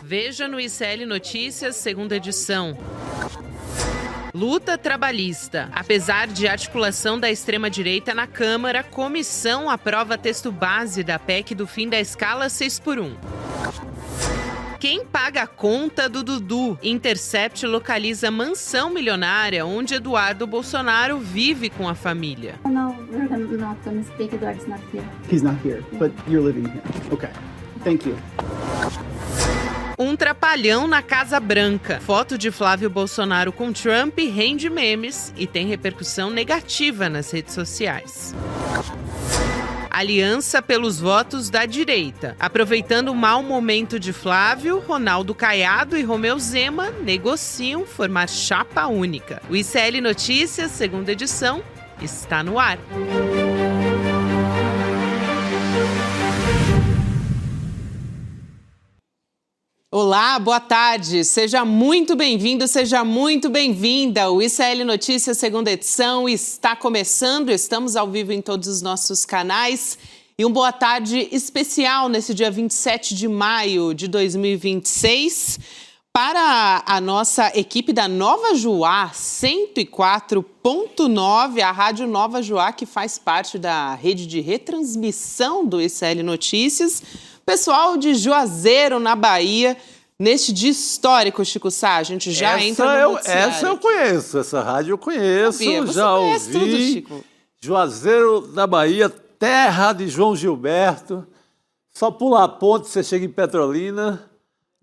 Veja no ICL Notícias, segunda edição. Luta trabalhista. Apesar de articulação da extrema-direita na Câmara, comissão aprova texto base da PEC do fim da escala 6x1. Quem paga a conta do Dudu? Intercept localiza mansão milionária onde Eduardo Bolsonaro vive com a família. No, we're not going to speak. Eduardo's not here. He's not here, but you're living here. Okay. Thank you. Um trapalhão na Casa Branca. Foto de Flávio Bolsonaro com Trump rende memes e tem repercussão negativa nas redes sociais. Aliança pelos votos da direita. Aproveitando o mau momento de Flávio, Ronaldo Caiado e Romeu Zema negociam formar chapa única. O ICL Notícias, segunda edição, está no ar. Olá, boa tarde. Seja muito bem-vindo, seja muito bem-vinda. O ICL Notícias, segunda edição, está começando. Estamos ao vivo em todos os nossos canais. E um boa tarde especial nesse dia 27 de maio de 2026 para a nossa equipe da Nova Joá 104.9, a Rádio Nova Joá, que faz parte da rede de retransmissão do ICL Notícias. Pessoal de Juazeiro, na Bahia, neste dia histórico, Chico Sá, a gente já entra no noticiário. Essa eu conheço, essa rádio eu conheço, Você já conhece ouvi. tudo, Chico. Juazeiro, na Bahia, terra de João Gilberto. Só pula a ponte, você chega em Petrolina.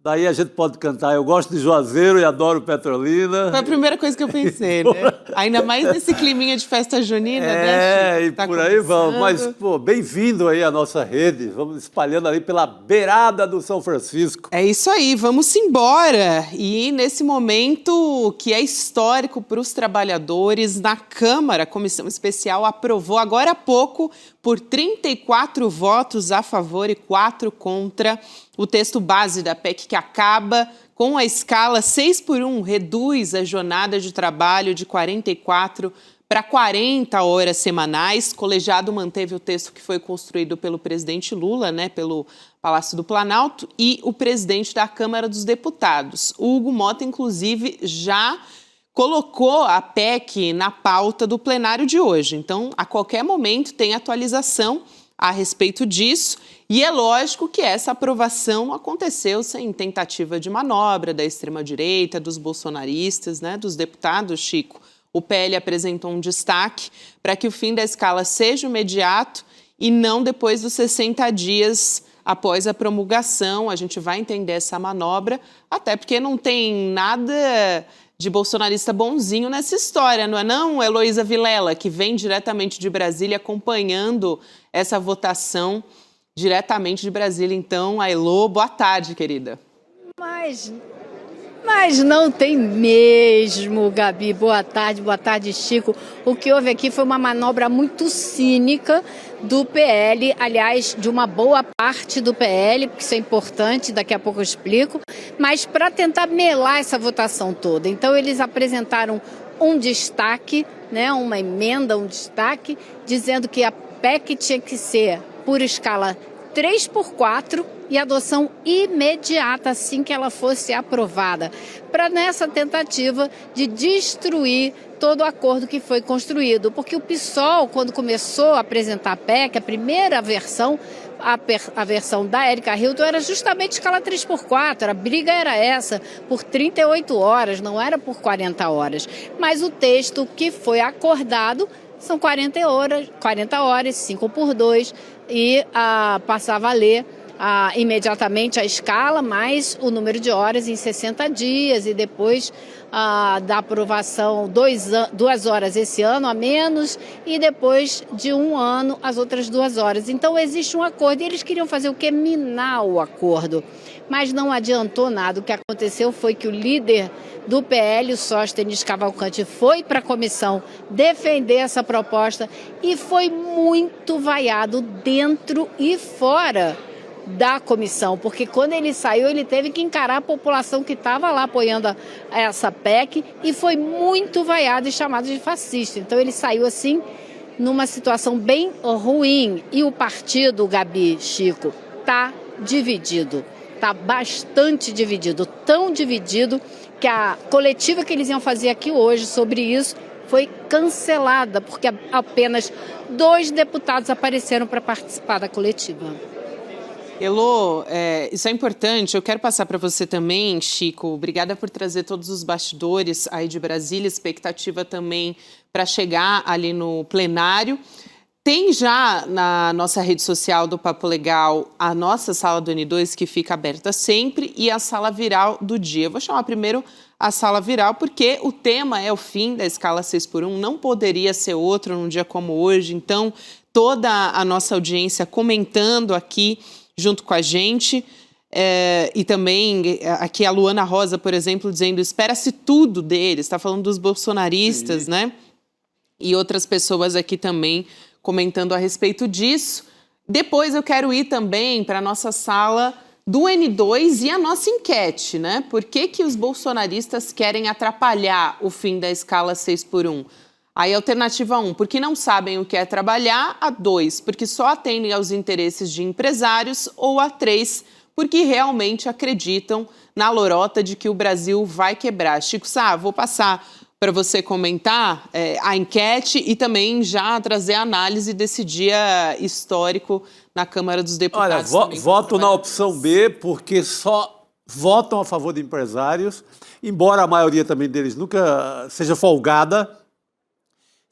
Daí a gente pode cantar, eu gosto de Juazeiro e adoro Petrolina. Foi a primeira coisa que eu pensei, né? Ainda mais nesse climinha de festa junina, né, Chico? E por aí vamos. Mas, pô, bem-vindo aí à nossa rede. Vamos espalhando ali pela beirada do São Francisco. É isso aí, vamos embora. E nesse momento que é histórico para os trabalhadores, na Câmara, a Comissão Especial aprovou agora há pouco, por 34 votos a favor e 4 contra, o texto base da PEC que acaba com a escala 6x1, reduz a jornada de trabalho de 44 para 40 horas semanais. O colegiado manteve o texto que foi construído pelo presidente Lula, né, pelo Palácio do Planalto, e o presidente da Câmara dos Deputados. O Hugo Mota, inclusive, já colocou a PEC na pauta do plenário de hoje. Então, a qualquer momento tem atualização a respeito disso. E é lógico que essa aprovação aconteceu sem tentativa de manobra da extrema-direita, dos bolsonaristas, né, dos deputados, Chico. O PL apresentou um destaque para que o fim da escala seja imediato e não depois dos 60 dias após a promulgação. A gente vai entender essa manobra, até porque não tem nada de bolsonarista bonzinho nessa história, não é não, Heloísa Vilela, que vem diretamente de Brasília acompanhando essa votação diretamente de Brasília. Então, a Elô, boa tarde, querida. Mas não tem mesmo, Gabi. Boa tarde, Chico. O que houve aqui foi uma manobra muito cínica do PL, aliás, de uma boa parte do PL, porque isso é importante, daqui a pouco eu explico, mas para tentar melar essa votação toda. Então, eles apresentaram um destaque, né, uma emenda, um destaque, dizendo que a PEC tinha que ser por escala 3x4 e adoção imediata assim que ela fosse aprovada, para nessa tentativa de destruir todo o acordo que foi construído. Porque o PSOL, quando começou a apresentar a PEC, a primeira versão, a versão da Érica Hilton era justamente escala 3x4, a briga era essa, por 38 horas, não era por 40 horas. Mas o texto que foi acordado são 40 horas, 5x2, e passava a ler imediatamente a escala, mais o número de horas em 60 dias, e depois da aprovação 2 horas esse ano a menos, e depois de 1 ano as outras 2 horas. Então existe um acordo, e eles queriam fazer o quê? Minar o acordo. Mas não adiantou nada. O que aconteceu foi que o líder do PL, o Sóstenes Cavalcante, foi para a comissão defender essa proposta e foi muito vaiado dentro e fora da comissão, porque quando ele saiu, ele teve que encarar a população que estava lá apoiando essa PEC e foi muito vaiado e chamado de fascista. Então ele saiu assim numa situação bem ruim. E o partido, Gabi, Chico, está dividido. está bastante dividido, tão dividido que a coletiva que eles iam fazer aqui hoje sobre isso foi cancelada, porque apenas 2 deputados apareceram para participar da coletiva. Elô, isso é importante. Eu quero passar para você também, Chico. Obrigada por trazer todos os bastidores aí de Brasília. Expectativa também para chegar ali no plenário. Tem já na nossa rede social do Papo Legal a nossa sala do N2, que fica aberta sempre, e a sala viral do dia. Eu vou chamar primeiro a sala viral, porque o tema é o fim da escala 6x1, não poderia ser outro num dia como hoje. Então, toda a nossa audiência comentando aqui junto com a gente. E também aqui a Luana Rosa, por exemplo, dizendo: espera-se tudo deles. Está falando dos bolsonaristas, né? E outras pessoas aqui também comentando a respeito disso. Depois eu quero ir também para a nossa sala do N2 e a nossa enquete, né? Por que os bolsonaristas querem atrapalhar o fim da escala 6x1? Aí, alternativa 1, porque não sabem o que é trabalhar. A 2, porque só atendem aos interesses de empresários. Ou a 3, porque realmente acreditam na lorota de que o Brasil vai quebrar. Chico Sá, vou passar para você comentar a enquete e também já trazer a análise desse dia histórico na Câmara dos Deputados. Olha, voto na opção B, porque só votam a favor de empresários, embora a maioria também deles nunca seja folgada.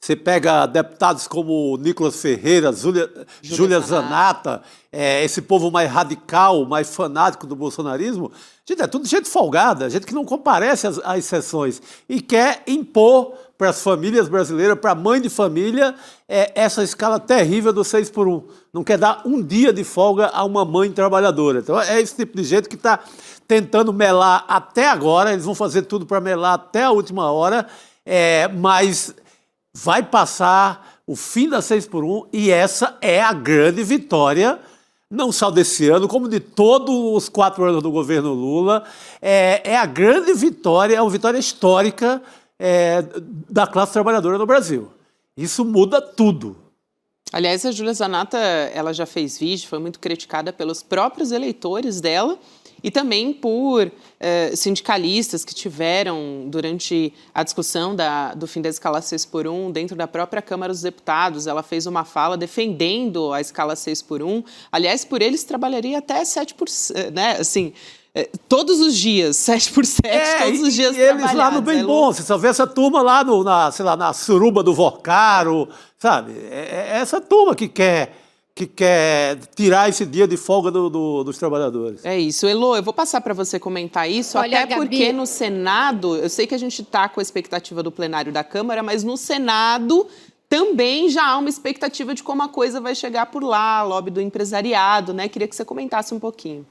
Você pega deputados como Nicolas Ferreira, Júlia Zanata, esse povo mais radical, mais fanático do bolsonarismo. Gente, é tudo gente folgada, gente que não comparece às sessões e quer impor para as famílias brasileiras, para a mãe de família, essa escala terrível do 6x1. Não quer dar um dia de folga a uma mãe trabalhadora. Então é esse tipo de gente que está tentando melar até agora, eles vão fazer tudo para melar até a última hora, mas vai passar o fim da 6x1 e essa é a grande vitória, não só desse ano, como de todos os 4 anos do governo Lula. É a grande vitória, é uma vitória histórica da classe trabalhadora no Brasil. Isso muda tudo. Aliás, a Júlia Zanata, ela já fez vídeo, foi muito criticada pelos próprios eleitores dela e também por sindicalistas que tiveram durante a discussão do fim da escala 6x1 dentro da própria Câmara dos Deputados. Ela fez uma fala defendendo a escala 6x1. Aliás, por eles trabalharia até 7%, né? Assim, todos os dias, 7x7, todos os dias e eles lá no Bem Bom, você só vê essa turma lá na suruba do Vocaro, sabe? É essa turma que quer tirar esse dia de folga dos trabalhadores. É isso. Elô, eu vou passar para você comentar isso, Olha, até porque no Senado, eu sei que a gente está com a expectativa do plenário da Câmara, mas no Senado também já há uma expectativa de como a coisa vai chegar por lá, lobby do empresariado, né? Queria que você comentasse um pouquinho.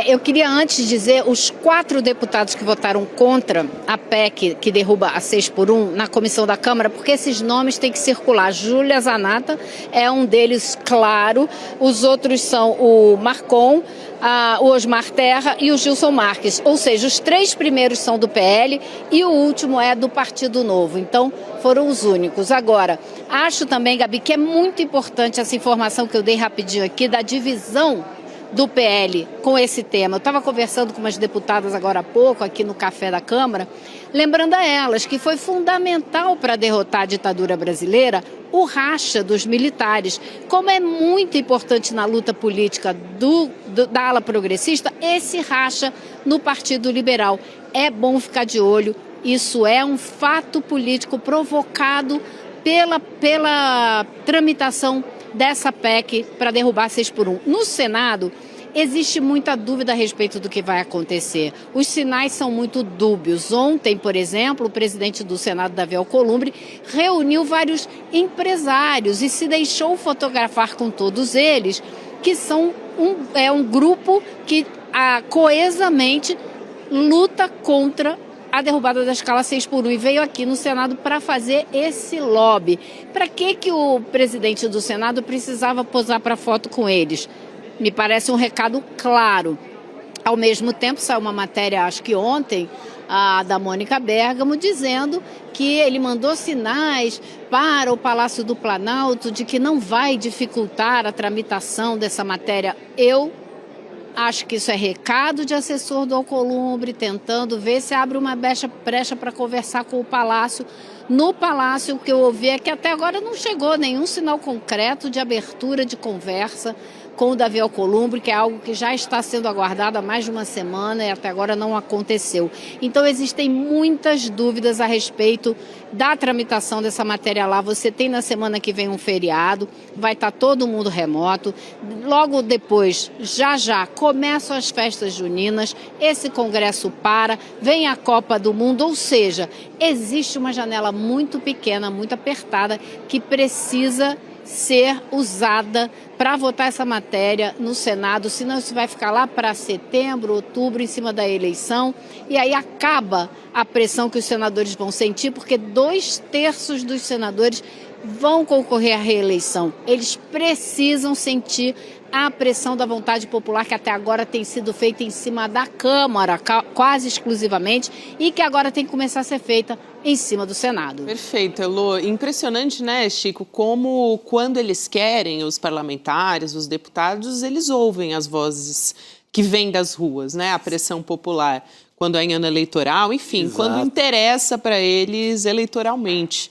Eu queria antes dizer os 4 deputados que votaram contra a PEC que derruba a 6x1 na comissão da Câmara, porque esses nomes têm que circular. Júlia Zanata é um deles, claro. Os outros são o Marcon, o Osmar Terra e o Gilson Marques. Ou seja, os 3 primeiros são do PL e o último é do Partido Novo. Então, foram os únicos. Agora, acho também, Gabi, que é muito importante essa informação que eu dei rapidinho aqui da divisão do PL com esse tema. Eu estava conversando com umas deputadas agora há pouco, aqui no Café da Câmara, lembrando a elas que foi fundamental para derrotar a ditadura brasileira o racha dos militares. Como é muito importante na luta política da ala progressista, esse racha no Partido Liberal. É bom ficar de olho, isso é um fato político provocado pela tramitação dessa PEC para derrubar 6x1. No Senado, existe muita dúvida a respeito do que vai acontecer. Os sinais são muito dúbios. Ontem, por exemplo, o presidente do Senado, Davi Alcolumbre, reuniu vários empresários e se deixou fotografar com todos eles, que são um grupo que coesamente luta contra a derrubada da escala 6x1 e veio aqui no Senado para fazer esse lobby. Para que o presidente do Senado precisava posar para foto com eles? Me parece um recado claro. Ao mesmo tempo, saiu uma matéria, acho que ontem, da Mônica Bergamo, dizendo que ele mandou sinais para o Palácio do Planalto de que não vai dificultar a tramitação dessa matéria. Eu Acho que isso é recado de assessor do Alcolumbre, tentando ver se abre uma brecha para conversar com o Palácio. No Palácio, o que eu ouvi é que até agora não chegou nenhum sinal concreto de abertura de conversa com o Davi Alcolumbre, que é algo que já está sendo aguardado há mais de uma semana e até agora não aconteceu. Então existem muitas dúvidas a respeito da tramitação dessa matéria lá. Você tem na semana que vem um feriado, vai estar todo mundo remoto. Logo depois, já começam as festas juninas, esse congresso para, vem a Copa do Mundo, ou seja, existe uma janela muito pequena, muito apertada, que precisa ser usada para votar essa matéria no Senado, senão isso vai ficar lá para setembro, outubro, em cima da eleição, e aí acaba a pressão que os senadores vão sentir, porque 2/3 dos senadores vão concorrer à reeleição. Eles precisam sentir a pressão da vontade popular que até agora tem sido feita em cima da Câmara, quase exclusivamente, e que agora tem que começar a ser feita em cima do Senado. Perfeito, Elô. Impressionante, né, Chico, como quando eles querem, os parlamentares, os deputados, eles ouvem as vozes que vêm das ruas, né, a pressão popular, quando é em ano eleitoral, enfim, Exato. Quando interessa para eles eleitoralmente.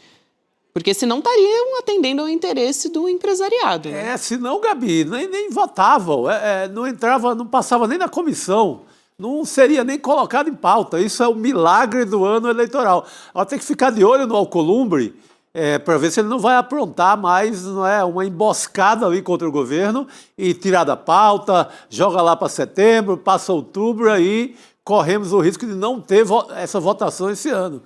Porque senão estariam atendendo ao interesse do empresariado. Né? Senão, Gabi, nem votavam, não entrava, não passava nem na comissão, não seria nem colocado em pauta. Isso é o milagre do ano eleitoral. Ela tem que ficar de olho no Alcolumbre para ver se ele não vai aprontar mais uma emboscada ali contra o governo e tirar da pauta, joga lá para setembro, passa outubro, aí corremos o risco de não ter essa votação esse ano.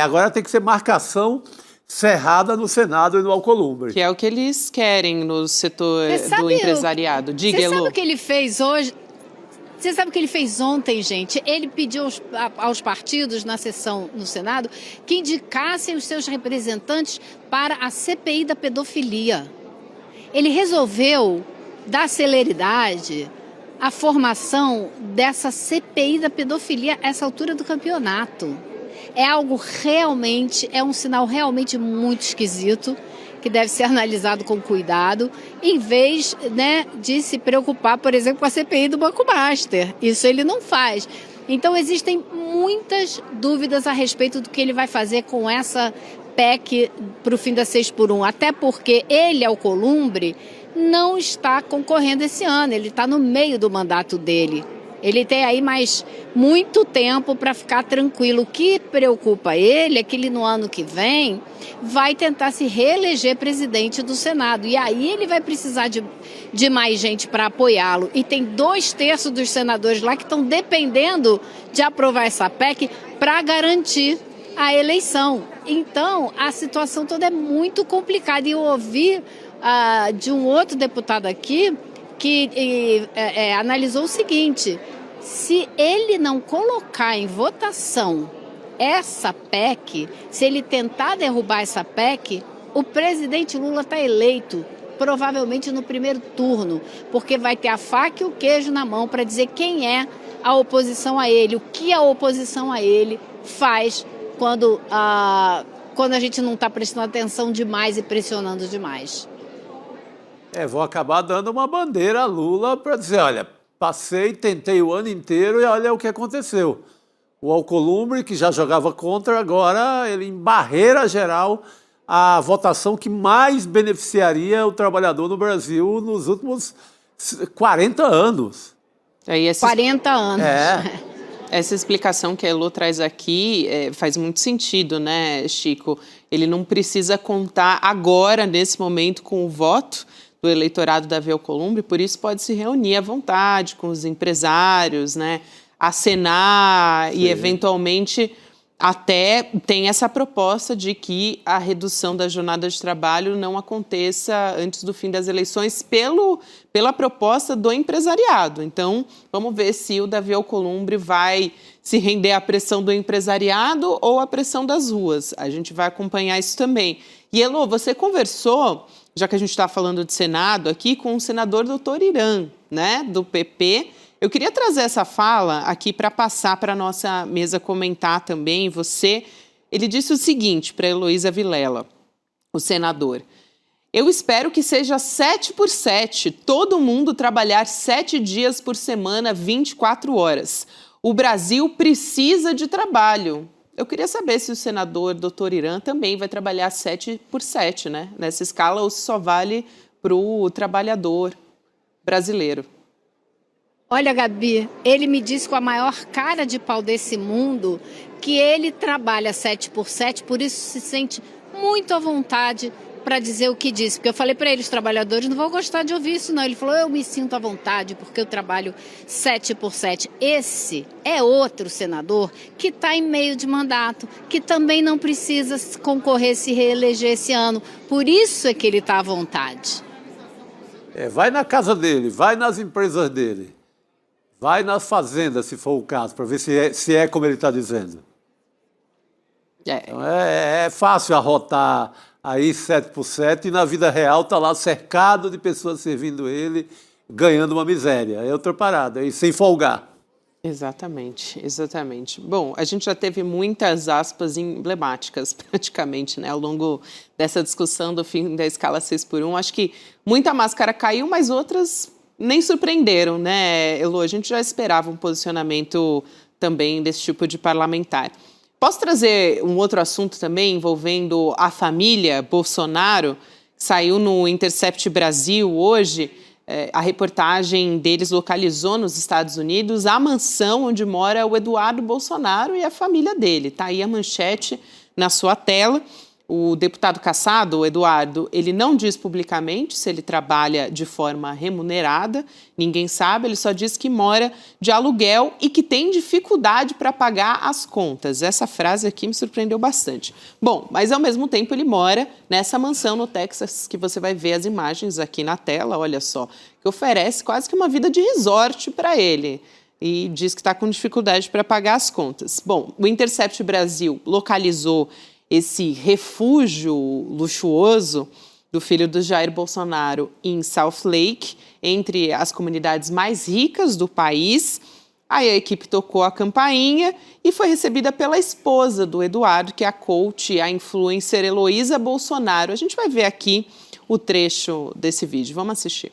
Agora tem que ser marcação cerrada no Senado e no Alcolumbre. Que é o que eles querem no setor do empresariado. Diga, Elô. Você sabe o que ele fez hoje? Você sabe o que ele fez ontem, gente? Ele pediu aos partidos, na sessão no Senado, que indicassem os seus representantes para a CPI da pedofilia. Ele resolveu dar celeridade à formação dessa CPI da pedofilia a essa altura do campeonato. É algo realmente, é um sinal realmente muito esquisito, que deve ser analisado com cuidado, em vez, de se preocupar, por exemplo, com a CPI do Banco Master. Isso ele não faz. Então existem muitas dúvidas a respeito do que ele vai fazer com essa PEC para o fim da 6x1, até porque ele, Alcolumbre, não está concorrendo esse ano, ele está no meio do mandato dele. Ele tem aí mais muito tempo para ficar tranquilo. O que preocupa ele é que ele, no ano que vem, vai tentar se reeleger presidente do Senado. E aí ele vai precisar de mais gente para apoiá-lo. E tem 2/3 dos senadores lá que estão dependendo de aprovar essa PEC para garantir a eleição. Então, a situação toda é muito complicada. E eu ouvi de um outro deputado aqui que analisou o seguinte: se ele não colocar em votação essa PEC, se ele tentar derrubar essa PEC, o presidente Lula está eleito, provavelmente no primeiro turno, porque vai ter a faca e o queijo na mão para dizer quem é a oposição a ele, o que a oposição a ele faz quando a gente não está prestando atenção demais e pressionando demais. Vou acabar dando uma bandeira a Lula para dizer, olha, tentei o ano inteiro e olha o que aconteceu. O Alcolumbre, que já jogava contra, agora ele em barreira geral a votação que mais beneficiaria o trabalhador no Brasil nos últimos 40 anos. 40 anos. Essa explicação que a Elô traz aqui faz muito sentido, né, Chico? Ele não precisa contar agora, nesse momento, com o voto do eleitorado da Davi Alcolumbre, por isso pode se reunir à vontade com os empresários, né, acenar. Sim. E, eventualmente, até tem essa proposta de que a redução da jornada de trabalho não aconteça antes do fim das eleições pela proposta do empresariado. Então, vamos ver se o Davi Alcolumbre vai se render à pressão do empresariado ou à pressão das ruas. A gente vai acompanhar isso também. E, Elô, você conversou, já que a gente está falando de Senado aqui, com o senador doutor Irã, né, do PP. Eu queria trazer essa fala aqui para passar para a nossa mesa comentar também. Ele disse o seguinte para Heloísa Vilela, o senador: Eu espero que seja 7 por 7, todo mundo trabalhar 7 dias por semana, 24 horas. O Brasil precisa de trabalho. Eu queria saber se o senador Dr. Irã também vai trabalhar 7 por 7, né? Nessa escala, ou se só vale para o trabalhador brasileiro. Olha, Gabi, ele me disse com a maior cara de pau desse mundo que ele trabalha 7 por 7, por isso se sente muito à vontade para dizer o que disse. Porque eu falei para ele, os trabalhadores não vão gostar de ouvir isso não. Ele falou, eu me sinto à vontade porque eu trabalho 7 por 7. Esse é outro senador que está em meio de mandato, que também não precisa concorrer, se reeleger esse ano. Por isso é que ele está à vontade. Vai na casa dele, vai nas empresas dele, vai nas fazendas, se for o caso, para ver se é como ele está dizendo. Então, é fácil arrotar aí 7 por 7 e na vida real está lá cercado de pessoas servindo ele, ganhando uma miséria. É outra parada, e sem folgar. Exatamente, exatamente. Bom, a gente já teve muitas aspas emblemáticas, praticamente, né, ao longo dessa discussão do fim da escala 6 por 1. Acho que muita máscara caiu, mas outras nem surpreenderam, né, Elo? A gente já esperava um posicionamento também desse tipo de parlamentar. Posso trazer um outro assunto também envolvendo a família Bolsonaro? Saiu no Intercept Brasil hoje. A reportagem deles localizou nos Estados Unidos a mansão onde mora o Eduardo Bolsonaro e a família dele. Está aí a manchete na sua tela. O deputado cassado, o Eduardo, ele não diz publicamente se ele trabalha de forma remunerada, ninguém sabe, ele só diz que mora de aluguel e que tem dificuldade para pagar as contas. Essa frase aqui me surpreendeu bastante. Bom, mas ao mesmo tempo ele mora nessa mansão no Texas, que você vai ver as imagens aqui na tela, olha só, que oferece quase que uma vida de resort para ele. E diz que está com dificuldade para pagar as contas. Bom, o Intercept Brasil localizou esse refúgio luxuoso do filho do Jair Bolsonaro em South Lake, entre as comunidades mais ricas do país. Aí a equipe tocou a campainha e foi recebida pela esposa do Eduardo, que é a coach, a influencer Heloísa Bolsonaro. A gente vai ver aqui o trecho desse vídeo. Vamos assistir.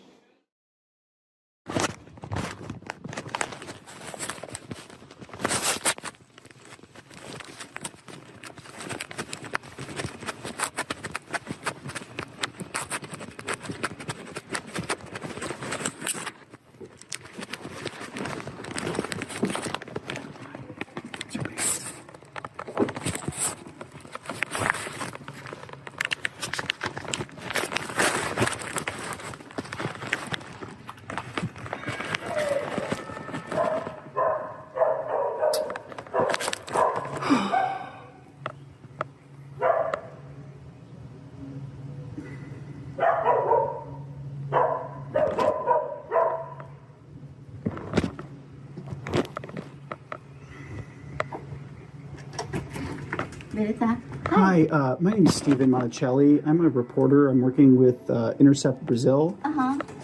Hi, my name is Stephen Monticelli. I'm a reporter. I'm working with Intercept Brazil.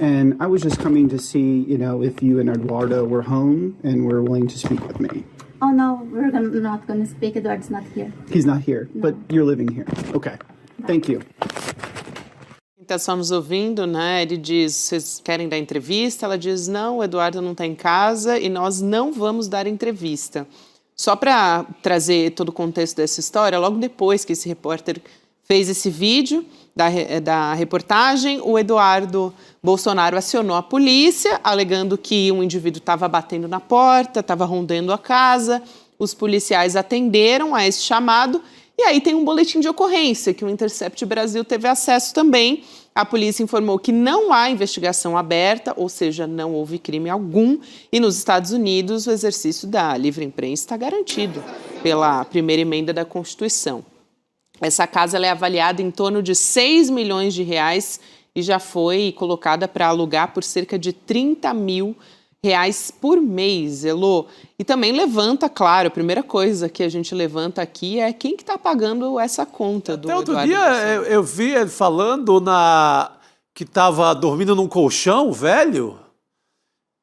And I was just coming to see, if you and Eduardo were home and were willing to speak with me. Oh no, we're not gonna speak. Eduardo's not here. He's not here, but you're living here. Okay. Thank you. Então, só nos ouvindo, né? Ele diz, vocês querem dar entrevista? Ela diz, não, o Eduardo não está em casa e nós não vamos dar entrevista. Só para trazer todo o contexto dessa história, logo depois que esse repórter fez esse vídeo da reportagem, o Eduardo Bolsonaro acionou a polícia, alegando que um indivíduo estava batendo na porta, estava rondando a casa. Os policiais atenderam a esse chamado e aí tem um boletim de ocorrência que o Intercept Brasil teve acesso também. A polícia informou que não há investigação aberta, ou seja, não houve crime algum. E nos Estados Unidos, o exercício da livre imprensa está garantido pela primeira emenda da Constituição. Essa casa ela é avaliada em torno de 6 milhões de reais e já foi colocada para alugar por cerca de 30 mil reais por mês, Elô. E também levanta, claro, a primeira coisa que a gente levanta aqui é quem que está pagando essa conta do Eduardo. Outro dia eu vi ele falando que estava dormindo num colchão velho.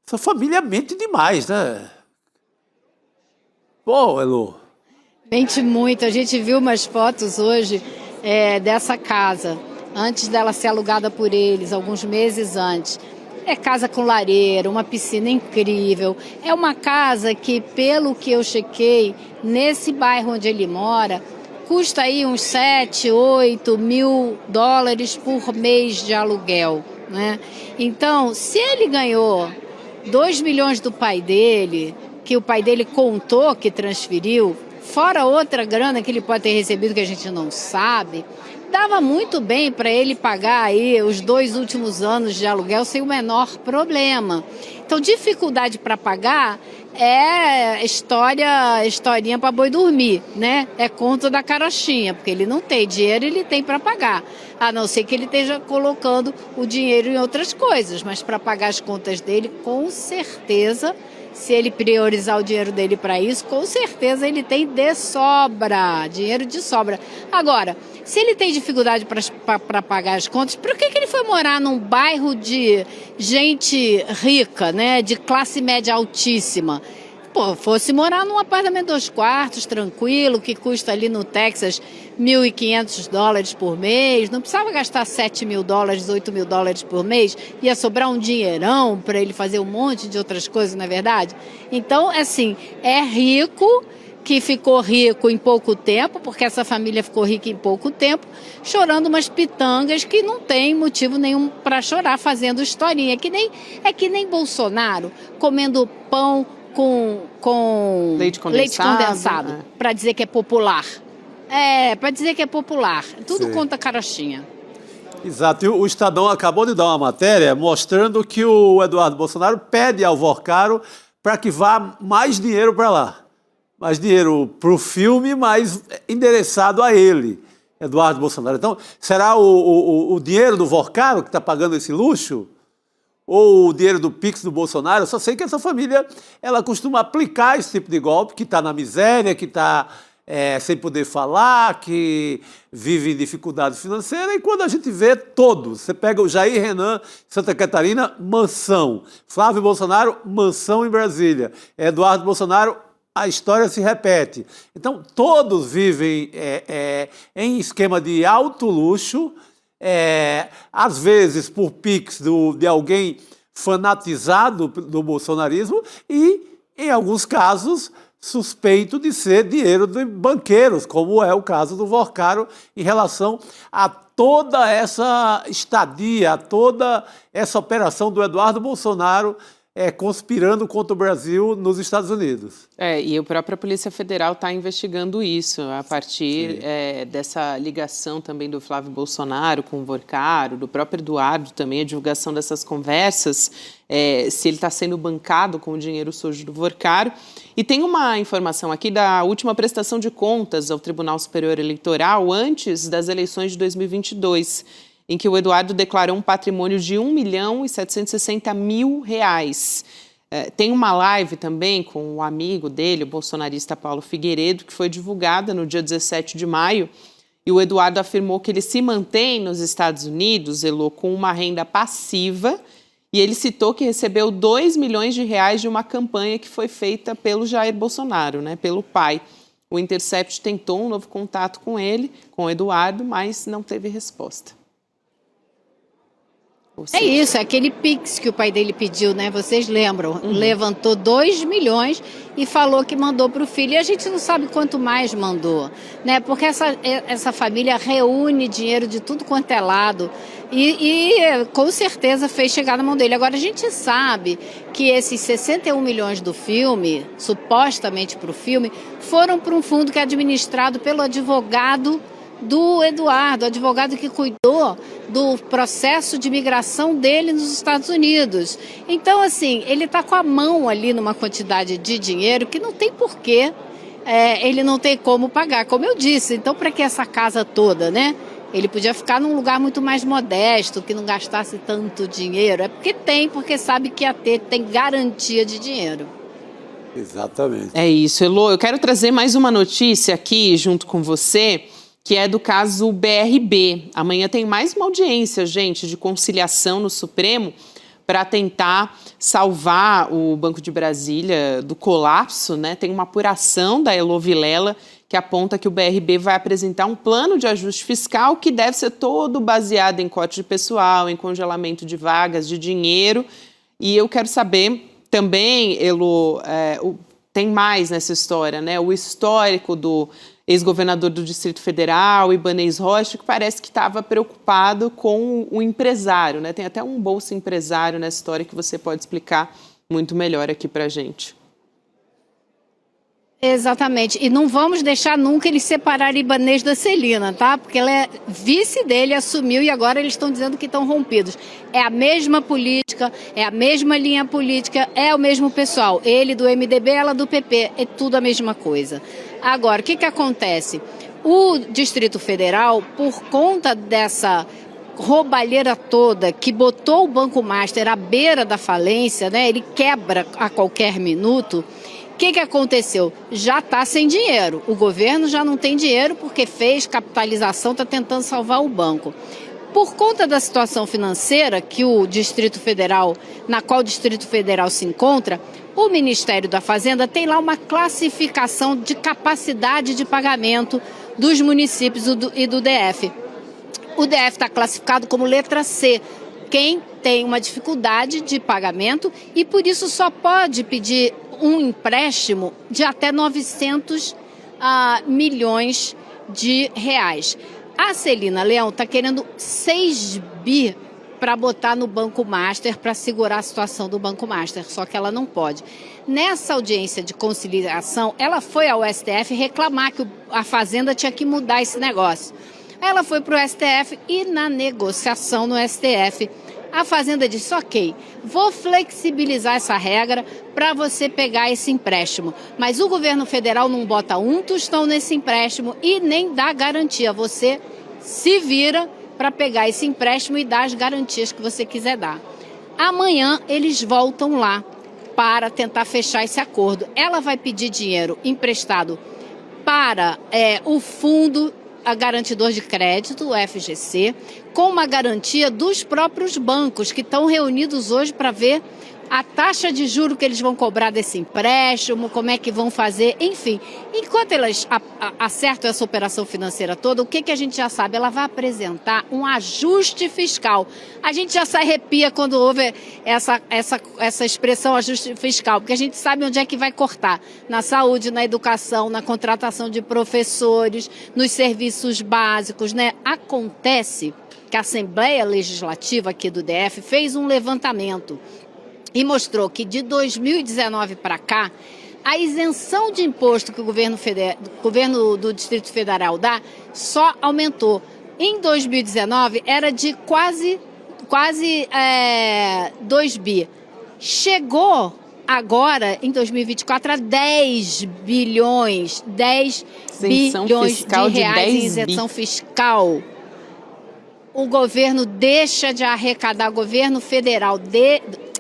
Essa família mente demais, né? Pô, Elô. Mente muito. A gente viu umas fotos hoje dessa casa. antes dela ser alugada por eles, alguns meses antes. É casa com lareira, uma piscina incrível. É uma casa que, pelo que eu chequei, nesse bairro onde ele mora, custa aí uns 7, 8 mil dólares por mês de aluguel, né? Então, se ele ganhou 2 milhões do pai dele, que o pai dele contou que transferiu, fora outra grana que ele pode ter recebido que a gente não sabe, dava muito bem para ele pagar aí os 2 últimos anos de aluguel sem o menor problema. Então, dificuldade para pagar é historinha para boi dormir, né? É conto da carochinha, porque ele não tem dinheiro, ele tem para pagar. A não ser que ele esteja colocando o dinheiro em outras coisas, mas para pagar as contas dele, com certeza, se ele priorizar o dinheiro dele para isso, com certeza ele tem de sobra, dinheiro de sobra. Agora, se ele tem dificuldade para pagar as contas, por que ele foi morar num bairro de gente rica, né, de classe média altíssima? Pô, fosse morar num apartamento 2 quartos, tranquilo, que custa ali no Texas 1.500 dólares por mês, não precisava gastar 7 mil dólares, 8 mil dólares por mês, ia sobrar um dinheirão para ele fazer um monte de outras coisas, não é verdade? Então, assim, é rico, que ficou rico em pouco tempo, porque essa família ficou rica em pouco tempo, chorando umas pitangas que não tem motivo nenhum para chorar, fazendo historinha. É que nem Bolsonaro comendo pão com leite condensado, para dizer que é popular. Para dizer que é popular. Tudo conta carochinha. Exato. E o Estadão acabou de dar uma matéria mostrando que o Eduardo Bolsonaro pede ao Vorcaro para que vá mais dinheiro para lá. Mais dinheiro para o filme, mas endereçado a ele, Eduardo Bolsonaro. Então, será o dinheiro do Vorcaro que está pagando esse luxo? Ou o dinheiro do Pix do Bolsonaro? Eu só sei que essa família ela costuma aplicar esse tipo de golpe, que está na miséria, que está sem poder falar, que vive em dificuldade financeira, e quando a gente vê todos, você pega o Jair Renan, Santa Catarina, mansão. Flávio Bolsonaro, mansão em Brasília. Eduardo Bolsonaro, a história se repete. Então, todos vivem em esquema de alto luxo, às vezes por Pix de alguém fanatizado do bolsonarismo e, em alguns casos, suspeito de ser dinheiro de banqueiros, como é o caso do Vorcaro em relação a toda essa estadia, a toda essa operação do Eduardo Bolsonaro conspirando contra o Brasil nos Estados Unidos. E a própria Polícia Federal está investigando isso, a partir dessa ligação também do Flávio Bolsonaro com o Vorcaro, do próprio Eduardo também, a divulgação dessas conversas, se ele está sendo bancado com o dinheiro sujo do Vorcaro. E tem uma informação aqui da última prestação de contas ao Tribunal Superior Eleitoral antes das eleições de 2022, em que o Eduardo declarou um patrimônio de R$1.760.000. Tem uma live também com o amigo dele, o bolsonarista Paulo Figueiredo, que foi divulgada no dia 17 de maio, e o Eduardo afirmou que ele se mantém nos Estados Unidos, Elô, com uma renda passiva, e ele citou que recebeu R$2 milhões de uma campanha que foi feita pelo Jair Bolsonaro, né, pelo pai. O Intercept tentou um novo contato com ele, com o Eduardo, mas não teve resposta. É isso, é aquele Pix que o pai dele pediu, né? Vocês lembram? Levantou 2 milhões e falou que mandou para o filho. E a gente não sabe quanto mais mandou, né? Porque essa família reúne dinheiro de tudo quanto é lado e com certeza fez chegar na mão dele. Agora, a gente sabe que esses 61 milhões do filme, supostamente para o filme, foram para um fundo que é administrado pelo advogado do Eduardo, advogado que cuidou do processo de migração dele nos Estados Unidos. Então, assim, ele está com a mão ali numa quantidade de dinheiro que não tem porquê, ele não tem como pagar, como eu disse. Então, para que essa casa toda, né? Ele podia ficar num lugar muito mais modesto, que não gastasse tanto dinheiro. Porque sabe que tem garantia de dinheiro. Exatamente. É isso, Elô. Eu quero trazer mais uma notícia aqui junto com você, que é do caso BRB. Amanhã tem mais uma audiência, gente, de conciliação no Supremo para tentar salvar o Banco de Brasília do colapso, né? Tem uma apuração da Elô Vilela, que aponta que o BRB vai apresentar um plano de ajuste fiscal que deve ser todo baseado em corte de pessoal, em congelamento de vagas, de dinheiro. E eu quero saber também, Elo, tem mais nessa história, né? O histórico do ex-governador do Distrito Federal, Ibanez Rocha, que parece que estava preocupado com o empresário, né? Tem até um bolsa empresário nessa história que você pode explicar muito melhor aqui para a gente. Exatamente. E não vamos deixar nunca eles separarem Ibanez da Celina, tá? Porque ela é vice dele, assumiu e agora eles estão dizendo que estão rompidos. É a mesma política, é a mesma linha política, é o mesmo pessoal. Ele do MDB, ela do PP, é tudo a mesma coisa. Agora, o que acontece? O Distrito Federal, por conta dessa roubalheira toda que botou o Banco Master à beira da falência, né? Ele quebra a qualquer minuto. O que aconteceu? Já está sem dinheiro. O governo já não tem dinheiro porque fez capitalização, está tentando salvar o banco. Por conta da situação financeira que o Distrito Federal, na qual o Distrito Federal se encontra, o Ministério da Fazenda tem lá uma classificação de capacidade de pagamento dos municípios e do DF. O DF está classificado como letra C, quem tem uma dificuldade de pagamento e por isso só pode pedir um empréstimo de até 900 milhões de reais. A Celina Leão está querendo 6 bi para botar no Banco Master, para segurar a situação do Banco Master, só que ela não pode. Nessa audiência de conciliação, ela foi ao STF reclamar que a Fazenda tinha que mudar esse negócio. Ela foi para o STF e na negociação no STF, a Fazenda disse, ok, vou flexibilizar essa regra para você pegar esse empréstimo. Mas o governo federal não bota um tostão nesse empréstimo e nem dá garantia. Você se vira para pegar esse empréstimo e dar as garantias que você quiser dar. Amanhã eles voltam lá para tentar fechar esse acordo. Ela vai pedir dinheiro emprestado para o fundo garantidor de crédito, o FGC, com uma garantia dos próprios bancos que estão reunidos hoje para ver a taxa de juro que eles vão cobrar desse empréstimo, como é que vão fazer, enfim. Enquanto elas acertam essa operação financeira toda, o que a gente já sabe? Ela vai apresentar um ajuste fiscal. A gente já se arrepia quando ouve essa expressão ajuste fiscal, porque a gente sabe onde é que vai cortar. Na saúde, na educação, na contratação de professores, nos serviços básicos, né? Acontece que a Assembleia Legislativa aqui do DF fez um levantamento e mostrou que de 2019 para cá, a isenção de imposto que o governo do Distrito Federal dá só aumentou. Em 2019 era de quase 2 bi. Chegou agora, em 2024, a 10 bilhões, 10 bilhões de reais em isenção fiscal. O governo deixa de arrecadar, o governo federal,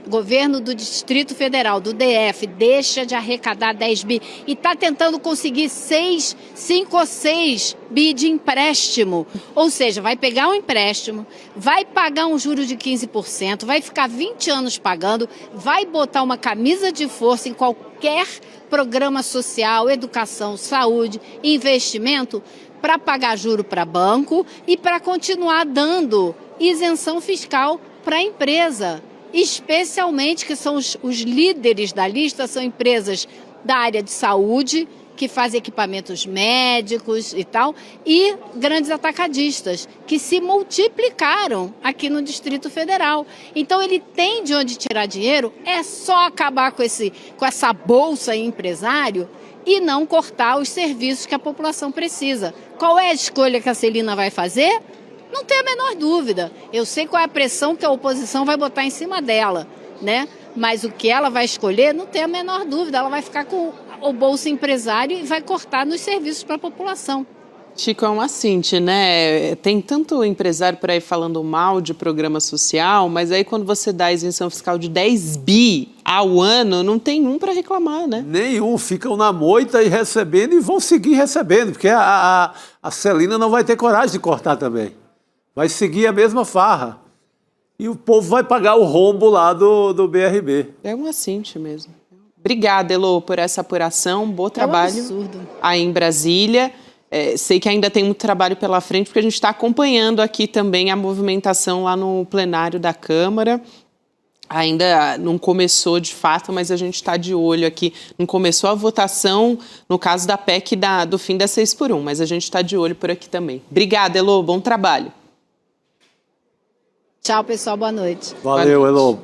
governo do Distrito Federal, do DF, deixa de arrecadar 10 bi e está tentando conseguir 5 ou 6 bi de empréstimo. Ou seja, vai pegar um empréstimo, vai pagar um juro de 15%, vai ficar 20 anos pagando, vai botar uma camisa de força em qualquer programa social, educação, saúde, investimento, para pagar juro para banco e para continuar dando isenção fiscal para a empresa. Especialmente que são os líderes da lista, são empresas da área de saúde, que fazem equipamentos médicos e tal, e grandes atacadistas, que se multiplicaram aqui no Distrito Federal. Então ele tem de onde tirar dinheiro, é só acabar com essa bolsa empresário e não cortar os serviços que a população precisa. Qual é a escolha que a Celina vai fazer? Não tem a menor dúvida. Eu sei qual é a pressão que a oposição vai botar em cima dela, né? Mas o que ela vai escolher, não tem a menor dúvida. Ela vai ficar com o bolso empresário e vai cortar nos serviços para a população. Chico, é uma cinte, né? Tem tanto empresário por aí falando mal de programa social, mas aí quando você dá a isenção fiscal de 10 bi ao ano, não tem um para reclamar, né? Nenhum, ficam na moita e recebendo e vão seguir recebendo, porque a Celina não vai ter coragem de cortar também. Vai seguir a mesma farra. E o povo vai pagar o rombo lá do BRB. É uma cinte mesmo. Obrigada, Elô, por essa apuração. Bom trabalho absurdo. aí em Brasília. Sei que ainda tem muito trabalho pela frente, porque a gente está acompanhando aqui também a movimentação lá no plenário da Câmara. Ainda não começou de fato, mas a gente está de olho aqui. Não começou a votação, no caso da PEC do fim da 6x1, mas a gente está de olho por aqui também. Obrigada, Elô. Bom trabalho. Tchau, pessoal. Boa noite. Valeu, Elô.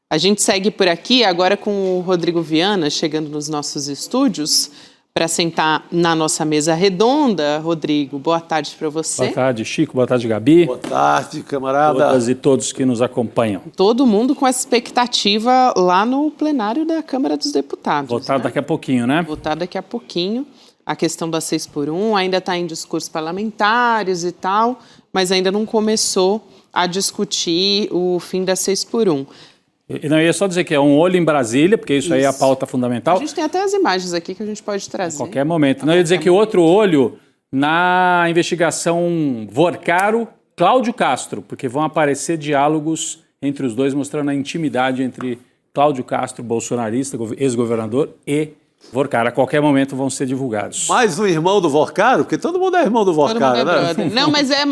A gente segue por aqui agora com o Rodrigo Viana, chegando nos nossos estúdios, para sentar na nossa mesa redonda. Rodrigo, boa tarde para você. Boa tarde, Chico. Boa tarde, Gabi. Boa tarde, camarada. Todas e todos que nos acompanham. Todo mundo com essa expectativa lá no plenário da Câmara dos Deputados. Votar daqui a pouquinho, né? Votar daqui a pouquinho. A questão da 6x1 ainda está em discursos parlamentares e tal, mas ainda não começou a discutir o fim da 6x1. E não, eu ia só dizer que é um olho em Brasília, porque isso aí é a pauta fundamental. A gente tem até as imagens aqui que a gente pode trazer. A qualquer momento. Não, eu ia dizer que outro olho na investigação Vorcaro, Cláudio Castro, porque vão aparecer diálogos entre os dois, mostrando a intimidade entre Cláudio Castro, bolsonarista, ex-governador, e Vorcaro. A qualquer momento vão ser divulgados. Mais um irmão do Vorcaro? Porque todo mundo é irmão do Vorcaro, né? Não, mas é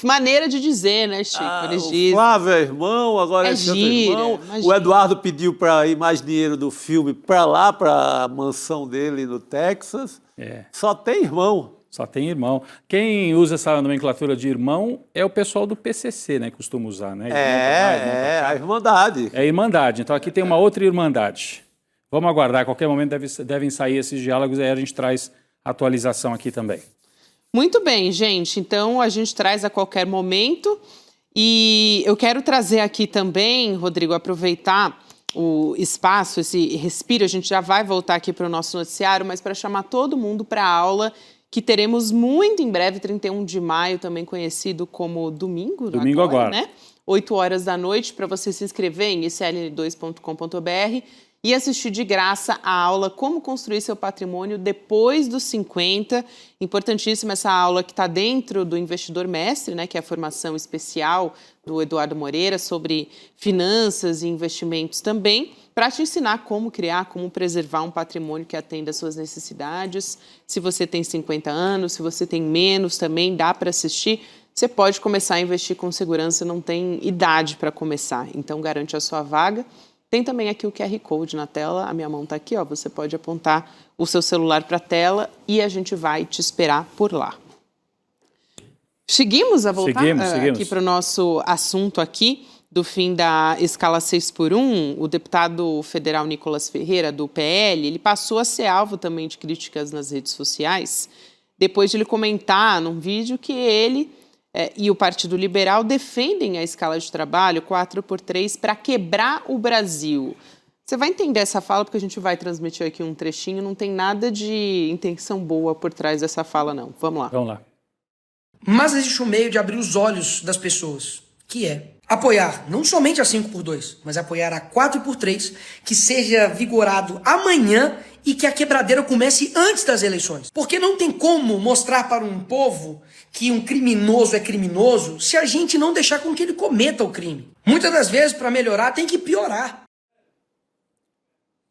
maneira de dizer, né, Chico? Eles O dizem. Flávio é irmão, agora É esse outro gíria, irmão. imagina. O Eduardo pediu para ir mais dinheiro do filme para lá, para a mansão dele no Texas. Só tem irmão. Só tem irmão. Quem usa essa nomenclatura de irmão é o pessoal do PCC, né? Costuma usar, né? A Irmandade. É a Irmandade. Então aqui tem uma outra Irmandade. Vamos aguardar, a qualquer momento devem sair esses diálogos e aí a gente traz atualização aqui também. Muito bem, gente. Então a gente traz a qualquer momento. E eu quero trazer aqui também, Rodrigo, aproveitar o espaço, esse respiro. A gente já vai voltar aqui para o nosso noticiário, mas para chamar todo mundo para a aula que teremos muito em breve, 31 de maio, também conhecido como domingo. Domingo agora. Né? 8 horas da noite, para você se inscrever em icln2.com.br e assistir de graça a aula Como Construir Seu Patrimônio Depois dos 50. Importantíssima essa aula que está dentro do Investidor Mestre, né, que é a formação especial do Eduardo Moreira sobre finanças e investimentos também, para te ensinar como criar, como preservar um patrimônio que atenda às suas necessidades. Se você tem 50 anos, se você tem menos também, dá para assistir. Você pode começar a investir com segurança, não tem idade para começar. Então, garante a sua vaga. Tem também aqui o QR Code na tela, a minha mão está aqui, ó. Você pode apontar o seu celular para a tela e a gente vai te esperar por lá. Seguimos a voltar aqui para o nosso assunto aqui do fim da escala 6x1. O deputado federal Nicolas Ferreira, do PL, ele passou a ser alvo também de críticas nas redes sociais, depois de ele comentar num vídeo que ele e o Partido Liberal defendem a escala de trabalho 4x3 para quebrar o Brasil. Você vai entender essa fala, porque a gente vai transmitir aqui um trechinho, não tem nada de intenção boa por trás dessa fala, não. Vamos lá. Vamos lá. Mas existe um meio de abrir os olhos das pessoas, que é apoiar não somente a 5x2, mas apoiar a 4x3, que seja vigorado amanhã e que a quebradeira comece antes das eleições. Porque não tem como mostrar para um povo que um criminoso é criminoso se a gente não deixar com que ele cometa o crime. Muitas das vezes, para melhorar, tem que piorar.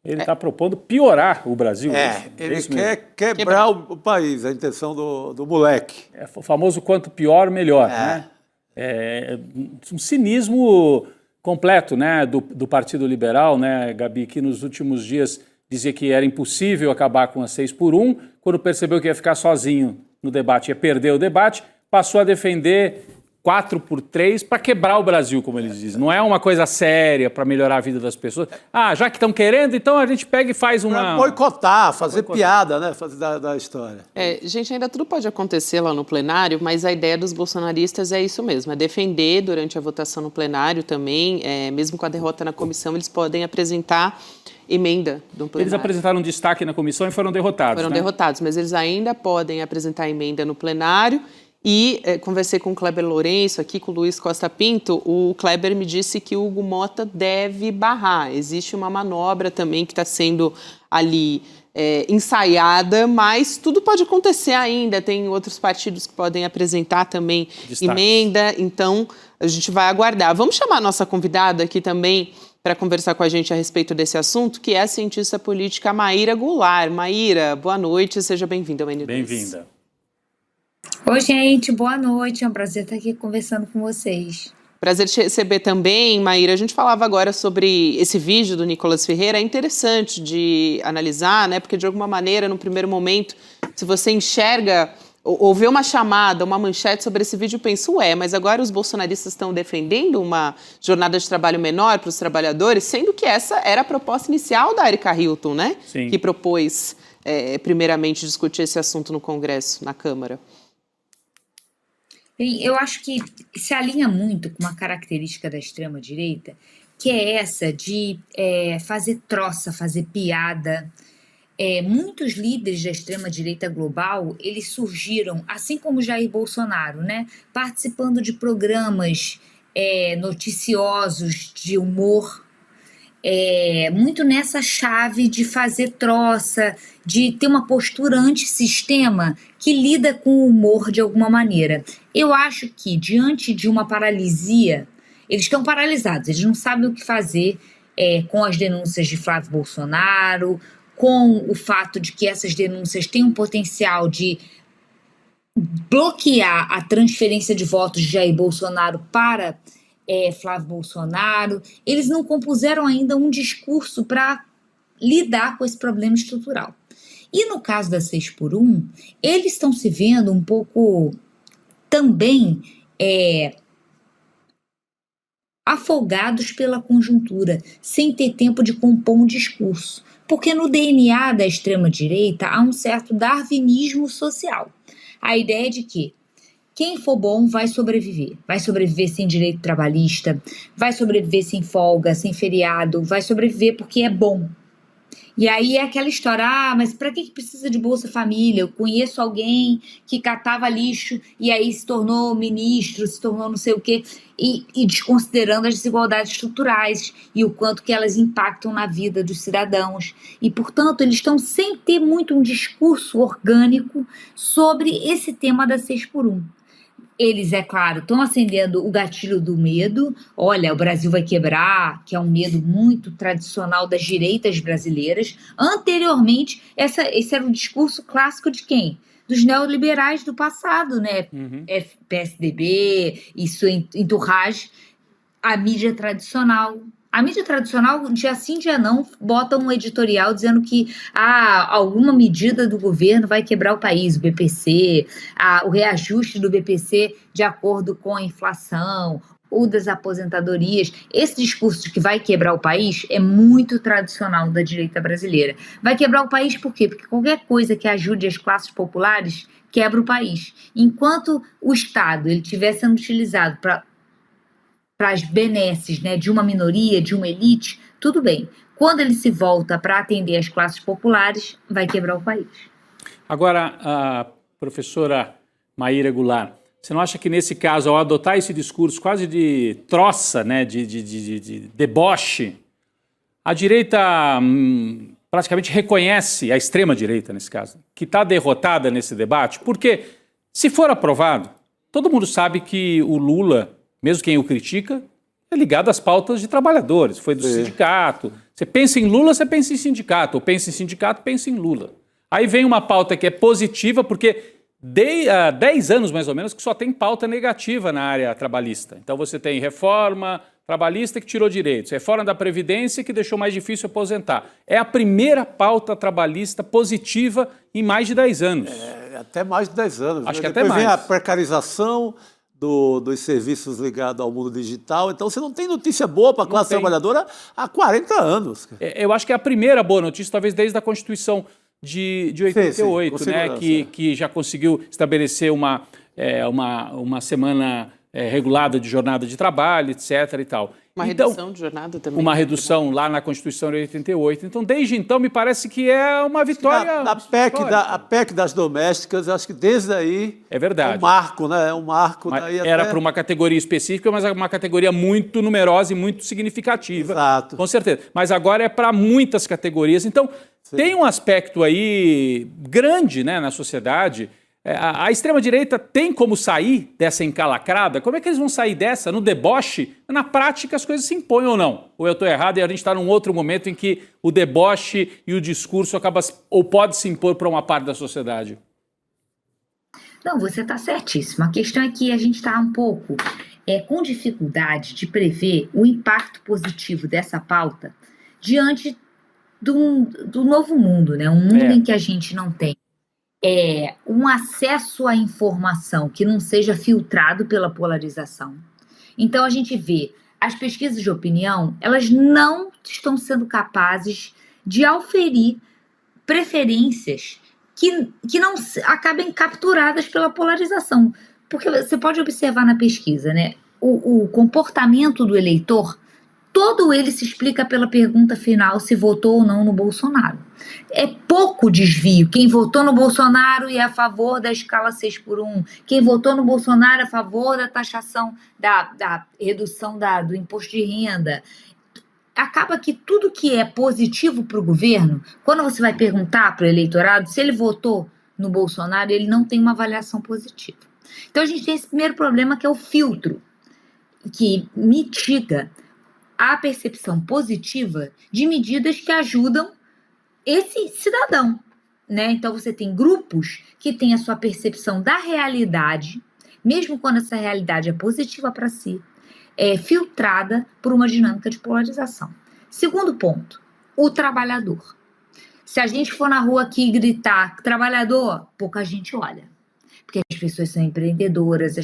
Ele está propondo piorar o Brasil. Ele quer quebrar o país, a intenção do moleque. É o famoso quanto pior, melhor. Né? É um cinismo completo, né, do Partido Liberal, né, Gabi, que nos últimos dias dizia que era impossível acabar com a 6x1, quando percebeu que ia ficar sozinho no debate, ia perder o debate, passou a defender 4x3 para quebrar o Brasil, como eles dizem. Não é uma coisa séria para melhorar a vida das pessoas. Ah, já que estão querendo, então a gente pega e faz uma... Pra boicotar, fazer piada, né? Fazer da história. Gente, ainda tudo pode acontecer lá no plenário, mas a ideia dos bolsonaristas é isso mesmo, é defender durante a votação no plenário também, mesmo com a derrota na comissão, eles podem apresentar emenda do plenário. Eles apresentaram um destaque na comissão e foram derrotados, Foram derrotados, mas eles ainda podem apresentar emenda no plenário. E conversei com o Kleber Lourenço, aqui com o Luiz Costa Pinto. O Kleber me disse que o Hugo Mota deve barrar. Existe uma manobra também que está sendo ali ensaiada, mas tudo pode acontecer ainda. Tem outros partidos que podem apresentar também emenda, então a gente vai aguardar. Vamos chamar a nossa convidada aqui também para conversar com a gente a respeito desse assunto, que é a cientista política Maíra Goulart. Maíra, boa noite, seja bem-vinda ao N2. Bem-vinda. Oi, gente, boa noite. É um prazer estar aqui conversando com vocês. Prazer te receber também, Maíra. A gente falava agora sobre esse vídeo do Nicolas Ferreira. É interessante de analisar, né? Porque, de alguma maneira, no primeiro momento, se você enxerga ou vê uma chamada, uma manchete sobre esse vídeo, pensa, mas agora os bolsonaristas estão defendendo uma jornada de trabalho menor para os trabalhadores, sendo que essa era a proposta inicial da Erika Hilton, né? Sim. Que propôs, primeiramente, discutir esse assunto no Congresso, na Câmara. Bem, eu acho que se alinha muito com uma característica da extrema-direita, que é essa de fazer troça, fazer piada. Muitos líderes da extrema-direita global, eles surgiram, assim como Jair Bolsonaro, né, participando de programas noticiosos de humor, muito nessa chave de fazer troça, de ter uma postura antissistema que lida com o humor de alguma maneira. Eu acho que, diante de uma paralisia, eles estão paralisados, eles não sabem o que fazer com as denúncias de Flávio Bolsonaro, com o fato de que essas denúncias têm um potencial de bloquear a transferência de votos de Jair Bolsonaro para Flávio Bolsonaro. Eles não compuseram ainda um discurso para lidar com esse problema estrutural. E no caso da 6x1, eles estão se vendo um pouco também afogados pela conjuntura, sem ter tempo de compor um discurso. Porque no DNA da extrema-direita há um certo darwinismo social. A ideia de que quem for bom vai sobreviver sem direito trabalhista, vai sobreviver sem folga, sem feriado, vai sobreviver porque é bom. E aí é aquela história, mas para que precisa de Bolsa Família? Eu conheço alguém que catava lixo e aí se tornou ministro, se tornou não sei o quê, e desconsiderando as desigualdades estruturais e o quanto que elas impactam na vida dos cidadãos. E, portanto, eles estão sem ter muito um discurso orgânico sobre esse tema da 6x1. Eles, é claro, estão acendendo o gatilho do medo. Olha, o Brasil vai quebrar, que é um medo muito tradicional das direitas brasileiras. Anteriormente, esse era o discurso clássico de quem? Dos neoliberais do passado, né? PSDB, isso entourage, a mídia tradicional. A mídia tradicional, dia sim, dia não, bota um editorial dizendo que alguma medida do governo vai quebrar o país, o BPC, o reajuste do BPC de acordo com a inflação, ou das aposentadorias. Esse discurso de que vai quebrar o país é muito tradicional da direita brasileira. Vai quebrar o país por quê? Porque qualquer coisa que ajude as classes populares quebra o país. Enquanto o Estado estiver sendo utilizado para as benesses, né, de uma minoria, de uma elite, tudo bem. Quando ele se volta para atender as classes populares, vai quebrar o país. Agora, a professora Maíra Goulart, você não acha que nesse caso, ao adotar esse discurso quase de troça, né, de deboche, a direita praticamente reconhece, a extrema-direita nesse caso, que está derrotada nesse debate? Porque, se for aprovado, todo mundo sabe que o Lula, mesmo quem o critica, é ligado às pautas de trabalhadores, foi do sindicato. Você pensa em Lula, você pensa em sindicato, ou pensa em sindicato, pensa em Lula. Aí vem uma pauta que é positiva, porque há 10 anos, mais ou menos, que só tem pauta negativa na área trabalhista. Então você tem reforma trabalhista que tirou direitos, reforma da Previdência que deixou mais difícil aposentar. É a primeira pauta trabalhista positiva em mais de 10 anos. Até mais de 10 anos. Acho que depois até mais. Vem a precarização dos serviços ligados ao mundo digital. Então, você não tem notícia boa para a classe trabalhadora há 40 anos. Eu acho que é a primeira boa notícia, talvez desde a Constituição de 88, sim, né, que já conseguiu estabelecer uma semana regulada de jornada de trabalho, etc. e tal. Uma redução de jornada também. Uma redução lá na Constituição de 88. Então, desde então, me parece que é uma vitória. A PEC das domésticas, acho que desde aí. É verdade. É um marco, né? É um marco. Daí era para uma categoria específica, mas uma categoria muito numerosa e muito significativa. Exato. Com certeza. Mas agora é para muitas categorias. Então, tem um aspecto aí grande, né, na sociedade. A extrema-direita tem como sair dessa encalacrada? Como é que eles vão sair dessa? No deboche? Na prática, as coisas se impõem ou não? Ou eu estou errado e a gente está num outro momento em que o deboche e o discurso acaba ou pode se impor para uma parte da sociedade? Não, você está certíssimo. A questão é que a gente está um pouco com dificuldade de prever o impacto positivo dessa pauta diante do novo mundo, né? Um mundo em que a gente não tem um acesso à informação que não seja filtrado pela polarização. Então a gente vê as pesquisas de opinião, elas não estão sendo capazes de auferir preferências que não acabem capturadas pela polarização. Porque você pode observar na pesquisa, né? O comportamento do eleitor, todo ele se explica pela pergunta final se votou ou não no Bolsonaro. É pouco desvio. Quem votou no Bolsonaro é a favor da escala 6x1. Quem votou no Bolsonaro é a favor da taxação, da redução do imposto de renda. Acaba que tudo que é positivo para o governo, quando você vai perguntar para o eleitorado se ele votou no Bolsonaro, ele não tem uma avaliação positiva. Então a gente tem esse primeiro problema, que é o filtro, que mitiga a percepção positiva de medidas que ajudam esse cidadão, né? Então você tem grupos que têm a sua percepção da realidade, mesmo quando essa realidade é positiva para si, filtrada por uma dinâmica de polarização. Segundo ponto, o trabalhador. Se a gente for na rua aqui e gritar trabalhador, pouca gente olha. Porque as pessoas são empreendedoras,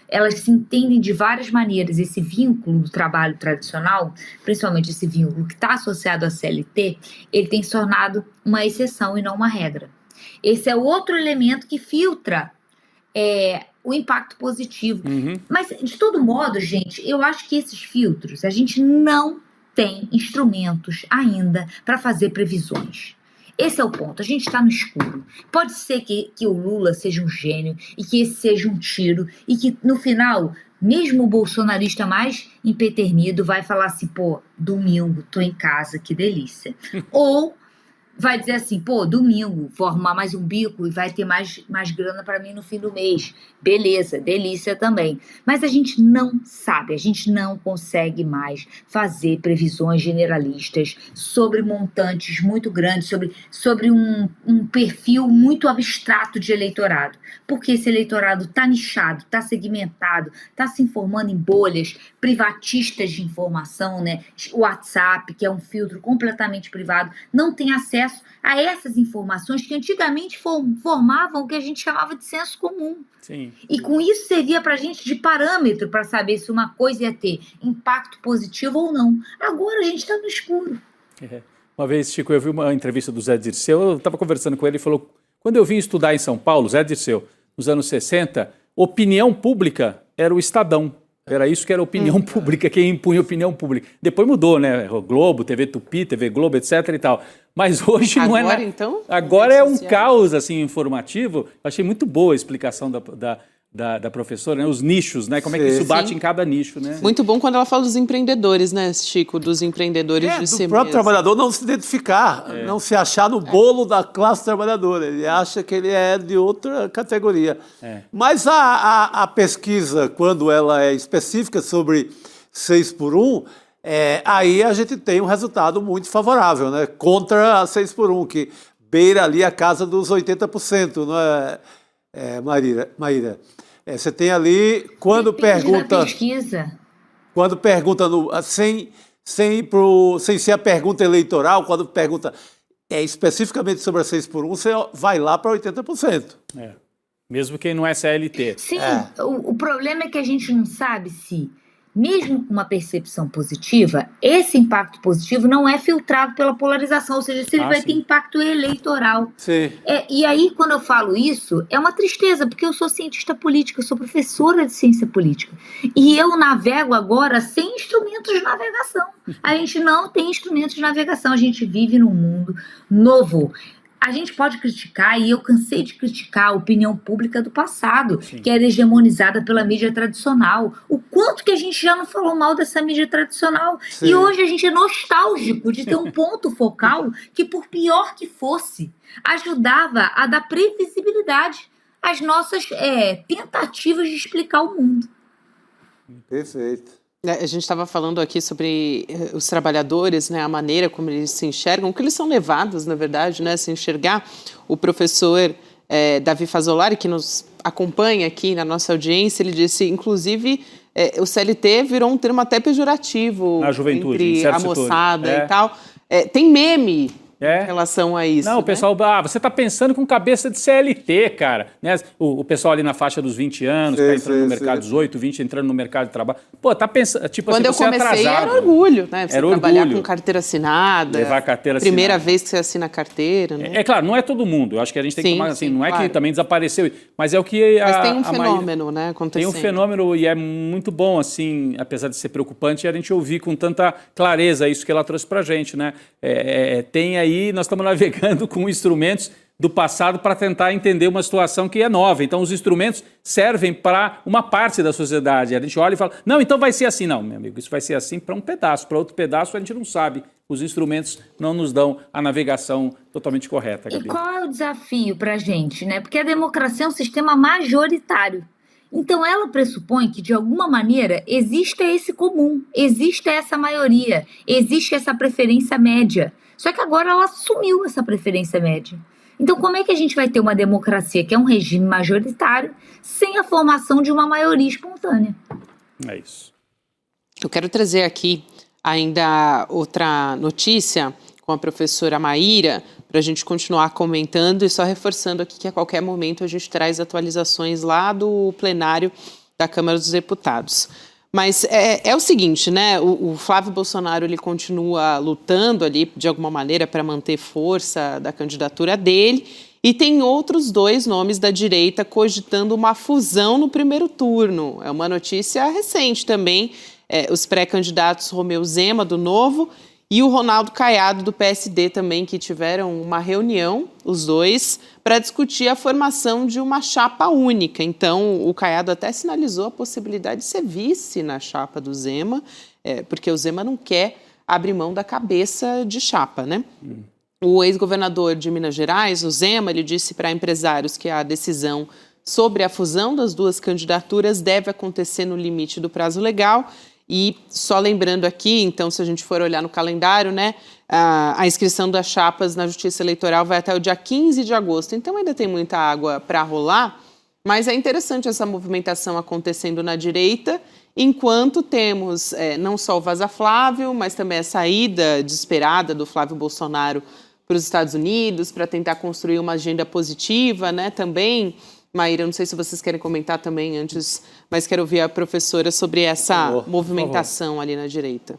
elas se entendem de várias maneiras. Esse vínculo do trabalho tradicional, principalmente esse vínculo que está associado à CLT, ele tem se tornado uma exceção e não uma regra. Esse é outro elemento que filtra o impacto positivo. Mas, de todo modo, gente, eu acho que esses filtros, a gente não tem instrumentos ainda para fazer previsões. Esse é o ponto, a gente está no escuro. Pode ser que o Lula seja um gênio e que esse seja um tiro e que, no final, mesmo o bolsonarista mais empedernido vai falar assim, pô, domingo, tô em casa, que delícia. Ou vai dizer assim, pô, domingo, vou arrumar mais um bico e vai ter mais grana para mim no fim do mês. Beleza, delícia também. Mas a gente não sabe, a gente não consegue mais fazer previsões generalistas sobre montantes muito grandes, sobre um perfil muito abstrato de eleitorado. Porque esse eleitorado está nichado, está segmentado, está se informando em bolhas privatistas de informação, né? O WhatsApp, que é um filtro completamente privado, não tem acesso a essas informações que antigamente formavam o que a gente chamava de senso comum. Sim. E com isso servia para a gente de parâmetro para saber se uma coisa ia ter impacto positivo ou não. Agora a gente está no escuro. Uma vez, Chico, eu vi uma entrevista do Zé Dirceu, eu estava conversando com ele, ele falou, quando eu vim estudar em São Paulo, Zé Dirceu, nos anos 60, opinião pública era o Estadão. Era isso que era opinião pública, quem impunha opinião pública. Depois mudou, né? O Globo, TV Tupi, TV Globo, etc e tal. Mas hoje não é nada. Então? Agora é um caos assim, informativo. Eu achei muito boa a explicação da professora, né? Os nichos, né? Como é que isso bate em cada nicho, né? Muito bom quando ela fala dos empreendedores, né, Chico? Dos empreendedores de si do próprio mesmo. trabalhador não se identificar, não se achar no bolo da classe trabalhadora. Ele acha que ele é de outra categoria. Mas a pesquisa, quando ela é específica sobre 6x1, aí a gente tem um resultado muito favorável, né? Contra a 6x1, que beira ali a casa dos 80%, não é, Maíra? Você tem ali, quando pergunta... Quando pergunta, sem ser a pergunta eleitoral, quando pergunta especificamente sobre a 6x1, você vai lá para 80%. Mesmo quem não é CLT. Sim, o problema é que a gente não sabe se, mesmo com uma percepção positiva, esse impacto positivo não é filtrado pela polarização, ou seja, se ele vai ter impacto eleitoral. Sim. E aí, quando eu falo isso, é uma tristeza, porque eu sou cientista política, eu sou professora de ciência política. E eu navego agora sem instrumentos de navegação. A gente não tem instrumentos de navegação, a gente vive num mundo novo. A gente pode criticar, e eu cansei de criticar a opinião pública do passado, que era hegemonizada pela mídia tradicional. O quanto que a gente já não falou mal dessa mídia tradicional. Sim. E hoje a gente é nostálgico de ter um ponto focal que, por pior que fosse, ajudava a dar previsibilidade as nossas tentativas de explicar o mundo. Perfeito. A gente estava falando aqui sobre os trabalhadores, né, a maneira como eles se enxergam, que eles são levados, na verdade, né, a se enxergar. O professor Davi Fazzolari, que nos acompanha aqui na nossa audiência, ele disse, inclusive, o CLT virou um termo até pejorativo na juventude, entre a moçada e tal. Tem meme em relação a isso. Não, o pessoal, você está pensando com cabeça de CLT, cara. Né? O pessoal ali na faixa dos 20 anos, que está entrando no mercado, 18, 20, entrando no mercado de trabalho. Pô, tá pensando, tipo quando assim, eu comecei era orgulho, né? Você trabalhar com carteira assinada. Levar carteira primeira vez que você assina a carteira, né? É claro, não é todo mundo. Eu acho que a gente tem que tomar assim, não é que também desapareceu, mas é o que mas tem um fenômeno, né, acontecendo. Tem um fenômeno e é muito bom, assim, apesar de ser preocupante, a gente ouvir com tanta clareza isso que ela trouxe pra gente, né? Tem aí, nós estamos navegando com instrumentos do passado para tentar entender uma situação que é nova. Então, os instrumentos servem para uma parte da sociedade. A gente olha e fala, não, então vai ser assim. Não, meu amigo, isso vai ser assim para um pedaço. Para outro pedaço, a gente não sabe. Os instrumentos não nos dão a navegação totalmente correta, Gabi. E qual é o desafio para a gente, né? Porque a democracia é um sistema majoritário. Então, ela pressupõe que, de alguma maneira, existe esse comum, existe essa maioria, existe essa preferência média. Só que agora ela assumiu essa preferência média. Então, como é que a gente vai ter uma democracia que é um regime majoritário sem a formação de uma maioria espontânea? É isso. Eu quero trazer aqui ainda outra notícia com a professora Maíra, para a gente continuar comentando e só reforçando aqui que a qualquer momento a gente traz atualizações lá do plenário da Câmara dos Deputados. Mas é o seguinte, né? O Flávio Bolsonaro ele continua lutando ali de alguma maneira para manter força da candidatura dele e tem outros 2 nomes da direita cogitando uma fusão no primeiro turno. É uma notícia recente também. Os pré-candidatos Romeu Zema, do Novo, e o Ronaldo Caiado, do PSD também, que tiveram uma reunião, os 2, para discutir a formação de uma chapa única. Então, o Caiado até sinalizou a possibilidade de ser vice na chapa do Zema, porque o Zema não quer abrir mão da cabeça de chapa, né? O ex-governador de Minas Gerais, o Zema, ele disse para empresários que a decisão sobre a fusão das 2 candidaturas deve acontecer no limite do prazo legal. E só lembrando aqui, então, se a gente for olhar no calendário, né, a inscrição das chapas na Justiça Eleitoral vai até o dia 15 de agosto. Então, ainda tem muita água para rolar, mas é interessante essa movimentação acontecendo na direita, enquanto temos não só o Vaza Flávio, mas também a saída desesperada do Flávio Bolsonaro para os Estados Unidos, para tentar construir uma agenda positiva, né, também. Maíra, não sei se vocês querem comentar também antes, mas quero ouvir a professora sobre essa movimentação ali na direita.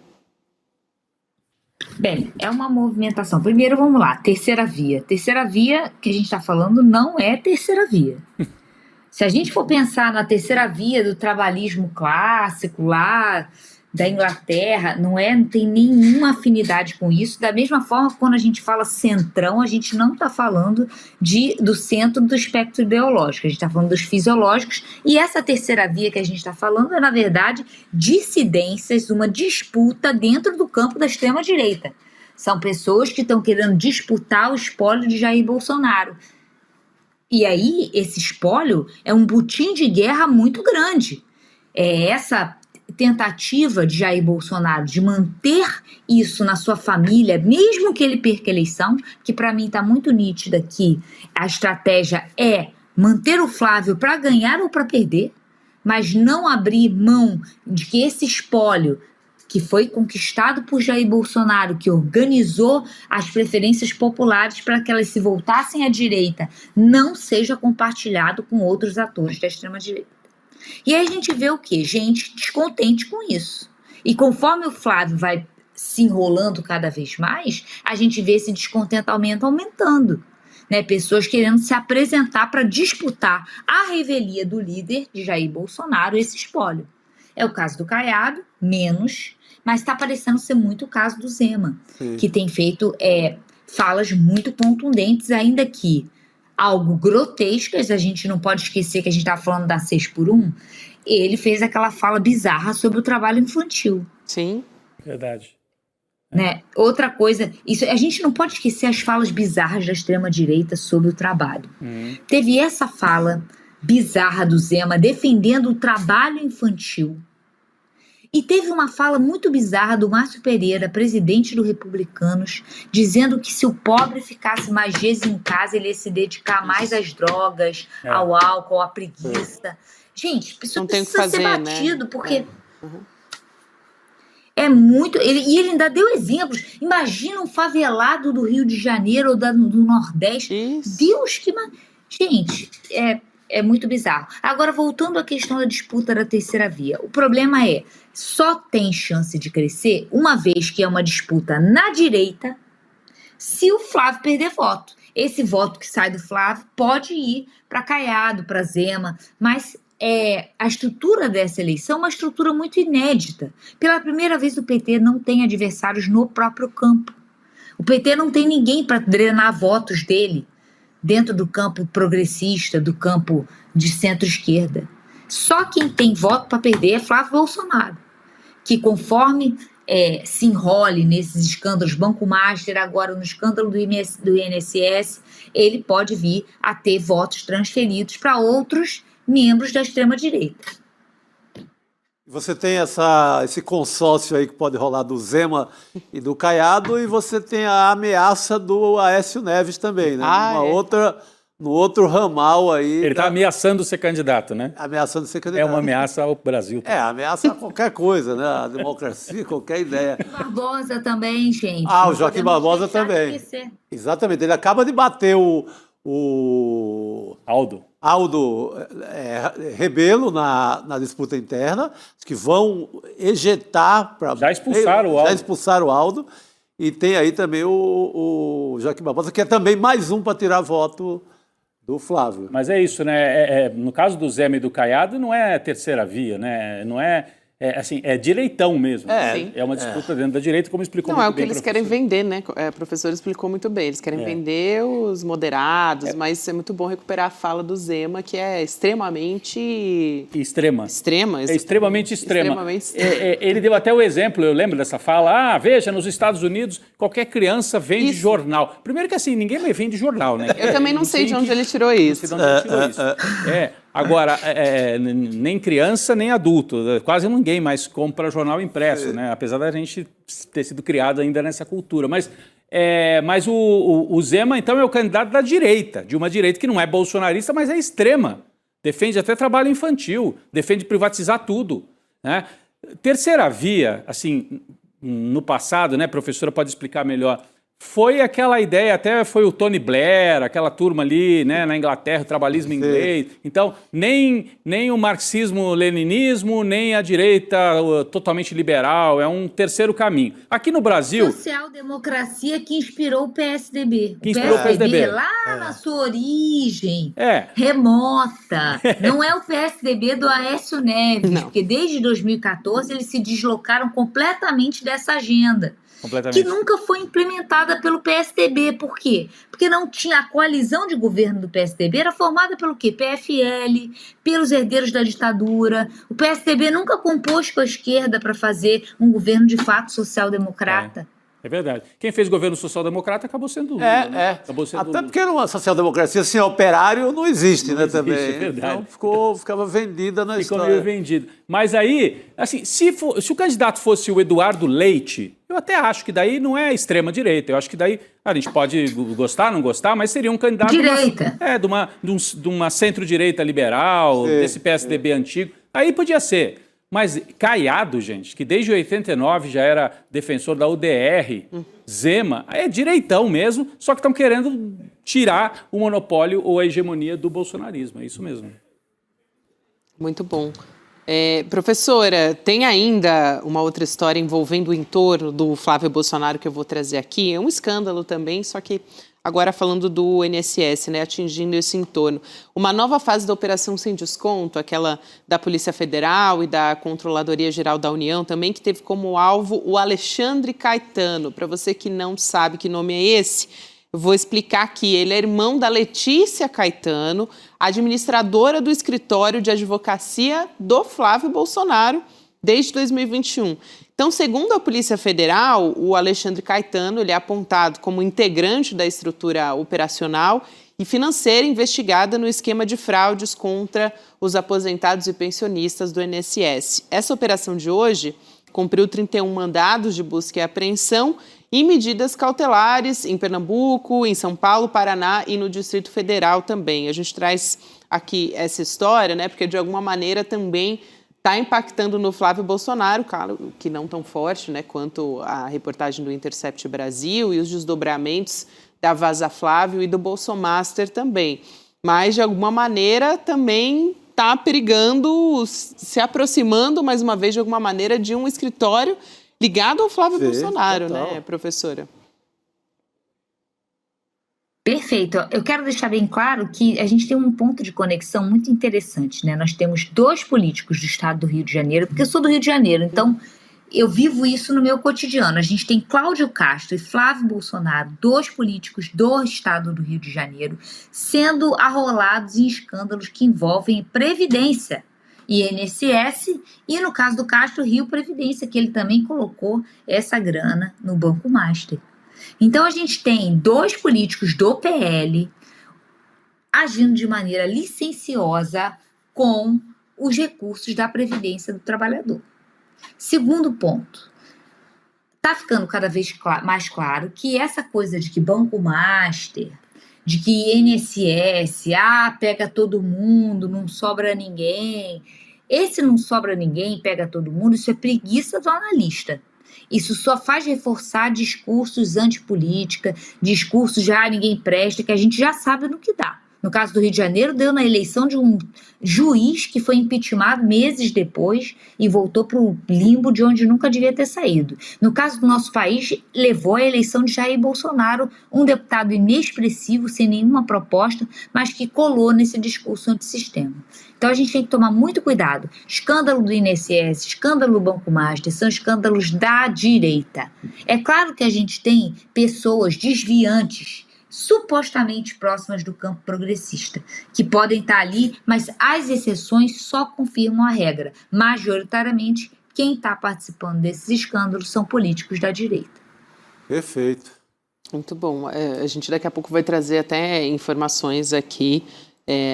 Bem, é uma movimentação. Primeiro, vamos lá, terceira via. Terceira via que a gente está falando não é terceira via. Se a gente for pensar na terceira via do trabalhismo clássico lá da Inglaterra, não tem nenhuma afinidade com isso. Da mesma forma, quando a gente fala centrão, a gente não está falando do centro do espectro ideológico, a gente está falando dos fisiológicos, e essa terceira via que a gente está falando é, na verdade, dissidências, uma disputa dentro do campo da extrema-direita. São pessoas que estão querendo disputar o espólio de Jair Bolsonaro. E aí, esse espólio é um butim de guerra muito grande. Essa tentativa de Jair Bolsonaro de manter isso na sua família, mesmo que ele perca a eleição, que para mim está muito nítida que a estratégia é manter o Flávio para ganhar ou para perder, mas não abrir mão de que esse espólio que foi conquistado por Jair Bolsonaro, que organizou as preferências populares para que elas se voltassem à direita, não seja compartilhado com outros atores da extrema-direita. E aí a gente vê o quê? Gente descontente com isso. E conforme o Flávio vai se enrolando cada vez mais, a gente vê esse descontentamento aumentando. Né? Pessoas querendo se apresentar para disputar a revelia do líder de Jair Bolsonaro, esse espólio. É o caso do Caiado, menos, mas está parecendo ser muito o caso do Zema, que tem feito falas muito contundentes, ainda que algo grotescas, a gente não pode esquecer que a gente está falando da 6x1, ele fez aquela fala bizarra sobre o trabalho infantil. Sim. Verdade. Né? Outra coisa, a gente não pode esquecer as falas bizarras da extrema-direita sobre o trabalho. Teve essa fala bizarra do Zema defendendo o trabalho infantil. E teve uma fala muito bizarra do Márcio Pereira, presidente do Republicanos, dizendo que se o pobre ficasse mais dias em casa, ele ia se dedicar mais às drogas, ao álcool, à preguiça. Gente, isso não tem o que precisa fazer, ser batido, né? porque... É muito... E ele ainda deu exemplos. Imagina um favelado do Rio de Janeiro ou do Nordeste. Isso. Deus que... Gente, é muito bizarro. Agora, voltando à questão da disputa da terceira via. O problema é, só tem chance de crescer uma vez que é uma disputa na direita, se o Flávio perder voto. Esse voto que sai do Flávio pode ir para Caiado, para Zema, mas... a estrutura dessa eleição é uma estrutura muito inédita. Pela primeira vez o PT não tem adversários no próprio campo. O PT não tem ninguém para drenar votos dele dentro do campo progressista, do campo de centro-esquerda. Só quem tem voto para perder é Flávio Bolsonaro, que conforme se enrole nesses escândalos Banco Master, agora no escândalo do INSS, ele pode vir a ter votos transferidos para outros membros da extrema-direita. Você tem esse consórcio aí que pode rolar do Zema e do Caiado, e você tem a ameaça do Aécio Neves também, né? No outro ramal aí. Ele está ameaçando ser candidato, né? Ameaçando ser candidato. É uma ameaça ao Brasil. Ameaça a qualquer coisa, né? A democracia, qualquer ideia. Barbosa também, gente. O Joaquim Barbosa também. Exatamente. Ele acaba de bater o Aldo Rebelo na disputa interna, que vão ejetar para... Já expulsaram o Aldo. Já expulsaram o Aldo. E tem aí também o Joaquim Barbosa, que é também mais um para tirar voto do Flávio. Mas é isso, né? No caso do Zema e do Caiado, não é terceira via, né? Não é... é direitão mesmo. É uma disputa dentro da direita, como explicou muito bem. Não, é o que eles querem vender, né? O professor explicou muito bem. Eles querem vender os moderados, mas é muito bom recuperar a fala do Zema, que é extremamente... Extrema. Extrema. É extremamente extrema. Extremamente extrema. Ele deu até o exemplo, eu lembro dessa fala, veja, nos Estados Unidos, qualquer criança vende jornal. Primeiro que assim, ninguém mais vende jornal, né? Eu também não sei de onde ele tirou isso. Não sei de onde ele tirou isso. Agora, nem criança, nem adulto. Quase ninguém mais compra jornal impresso, né? Apesar da gente ter sido criado ainda nessa cultura. Mas o Zema, então, é o candidato da direita, de uma direita que não é bolsonarista, mas é extrema. Defende até trabalho infantil, defende privatizar tudo, né? Terceira via, assim, no passado, né, a professora pode explicar melhor, foi aquela ideia, até foi o Tony Blair, aquela turma ali, né, na Inglaterra, o trabalhismo inglês. Então, nem o marxismo-leninismo, nem a direita totalmente liberal, é um terceiro caminho. Aqui no Brasil... Social-democracia que inspirou o PSDB. Que inspirou o PSDB. Lá na sua origem remota. Não é o PSDB do Aécio Neves, porque desde 2014 eles se deslocaram completamente dessa agenda. Que nunca foi implementada pelo PSDB. Por quê? Porque não tinha a coalizão de governo do PSDB, era formada pelo quê? PFL, pelos herdeiros da ditadura. O PSDB nunca compôs com a esquerda para fazer um governo de fato social-democrata. É verdade. Quem fez governo social-democrata acabou sendo Lula. Né? Acabou sendo Lula. Porque numa social-democracia, assim, operário não existe, né, também. É verdade. Então ficava vendida na história. Ficou meio vendido. Mas aí, assim, se o candidato fosse o Eduardo Leite, eu até acho que daí não é extrema-direita. Eu acho que daí a gente pode gostar, não gostar, mas seria um candidato... Direita. De uma centro-direita liberal, desse PSDB antigo. Aí podia ser. Mas Caiado, gente, que desde 89 já era defensor da UDR, Zema, é direitão mesmo, só que estão querendo tirar o monopólio ou a hegemonia do bolsonarismo. É isso mesmo. Muito bom. Professora, tem ainda uma outra história envolvendo o entorno do Flávio Bolsonaro que eu vou trazer aqui. É um escândalo também, só que agora falando do INSS, né, atingindo esse entorno. Uma nova fase da Operação Sem Desconto, aquela da Polícia Federal e da Controladoria Geral da União também, que teve como alvo o Alexandre Caetano. Para você que não sabe que nome é esse, eu vou explicar aqui. Ele é irmão da Letícia Caetano, administradora do escritório de advocacia do Flávio Bolsonaro, desde 2021. Então, segundo a Polícia Federal, o Alexandre Caetano ele é apontado como integrante da estrutura operacional e financeira investigada no esquema de fraudes contra os aposentados e pensionistas do INSS. Essa operação de hoje cumpriu 31 mandados de busca e apreensão e medidas cautelares em Pernambuco, em São Paulo, Paraná e no Distrito Federal também. A gente traz aqui essa história, né, porque de alguma maneira também está impactando no Flávio Bolsonaro, claro que não tão forte, né, quanto a reportagem do Intercept Brasil e os desdobramentos da Vaza Flávio e do Bolsomaster também. Mas, de alguma maneira, também está perigando, se aproximando, mais uma vez, de alguma maneira, de um escritório ligado ao Flávio Bolsonaro, total, né, professora? Perfeito. Eu quero deixar bem claro que a gente tem um ponto de conexão muito interessante, né? Nós temos 2 políticos do estado do Rio de Janeiro, porque eu sou do Rio de Janeiro, então eu vivo isso no meu cotidiano. A gente tem Cláudio Castro e Flávio Bolsonaro, 2 políticos do estado do Rio de Janeiro, sendo arrolados em escândalos que envolvem Previdência, INSS e, no caso do Castro, Rio Previdência, que ele também colocou essa grana no Banco Master. Então, a gente tem 2 políticos do PL agindo de maneira licenciosa com os recursos da Previdência do Trabalhador. Segundo ponto, está ficando cada vez mais claro que essa coisa de que Banco Master, de que INSS, pega todo mundo, não sobra ninguém. Esse não sobra ninguém, pega todo mundo, isso é preguiça do analista. Isso só faz reforçar discursos antipolítica, discursos de ninguém presta, que a gente já sabe no que dá. No caso do Rio de Janeiro, deu na eleição de um juiz que foi impeachmentado meses depois e voltou para o limbo de onde nunca devia ter saído. No caso do nosso país, levou à eleição de Jair Bolsonaro, um deputado inexpressivo, sem nenhuma proposta, mas que colou nesse discurso antissistema. Então a gente tem que tomar muito cuidado. Escândalo do INSS, escândalo do Banco Master, são escândalos da direita. É claro que a gente tem pessoas desviantes, supostamente próximas do campo progressista, que podem estar ali, mas as exceções só confirmam a regra. Majoritariamente, quem está participando desses escândalos são políticos da direita. Perfeito. Muito bom. A gente daqui a pouco vai trazer até informações aqui,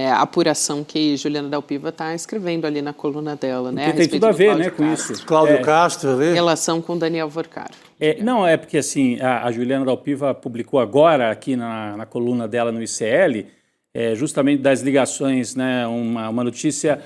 a apuração que Juliana Dalpiva está escrevendo ali na coluna dela, né? Porque tem tudo a ver, né, com isso. Cláudio Castro, ali. Relação com Daniel Vorcaro. Não, é porque assim, a Juliana Dalpiva publicou agora aqui na coluna dela no ICL, justamente das ligações, né, uma notícia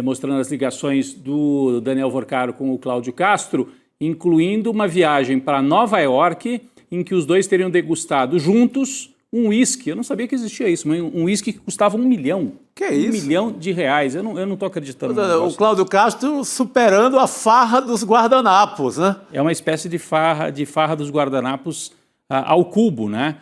mostrando as ligações do Daniel Vorcaro com o Cláudio Castro, incluindo uma viagem para Nova York, em que os dois teriam degustado juntos um uísque. Eu não sabia que existia isso, mas um uísque que custava R$1 milhão. Que é isso? R$1 milhão. Eu não estou acreditando no O Cláudio Castro superando a farra dos guardanapos, né? É uma espécie de farra dos guardanapos ao cubo, né?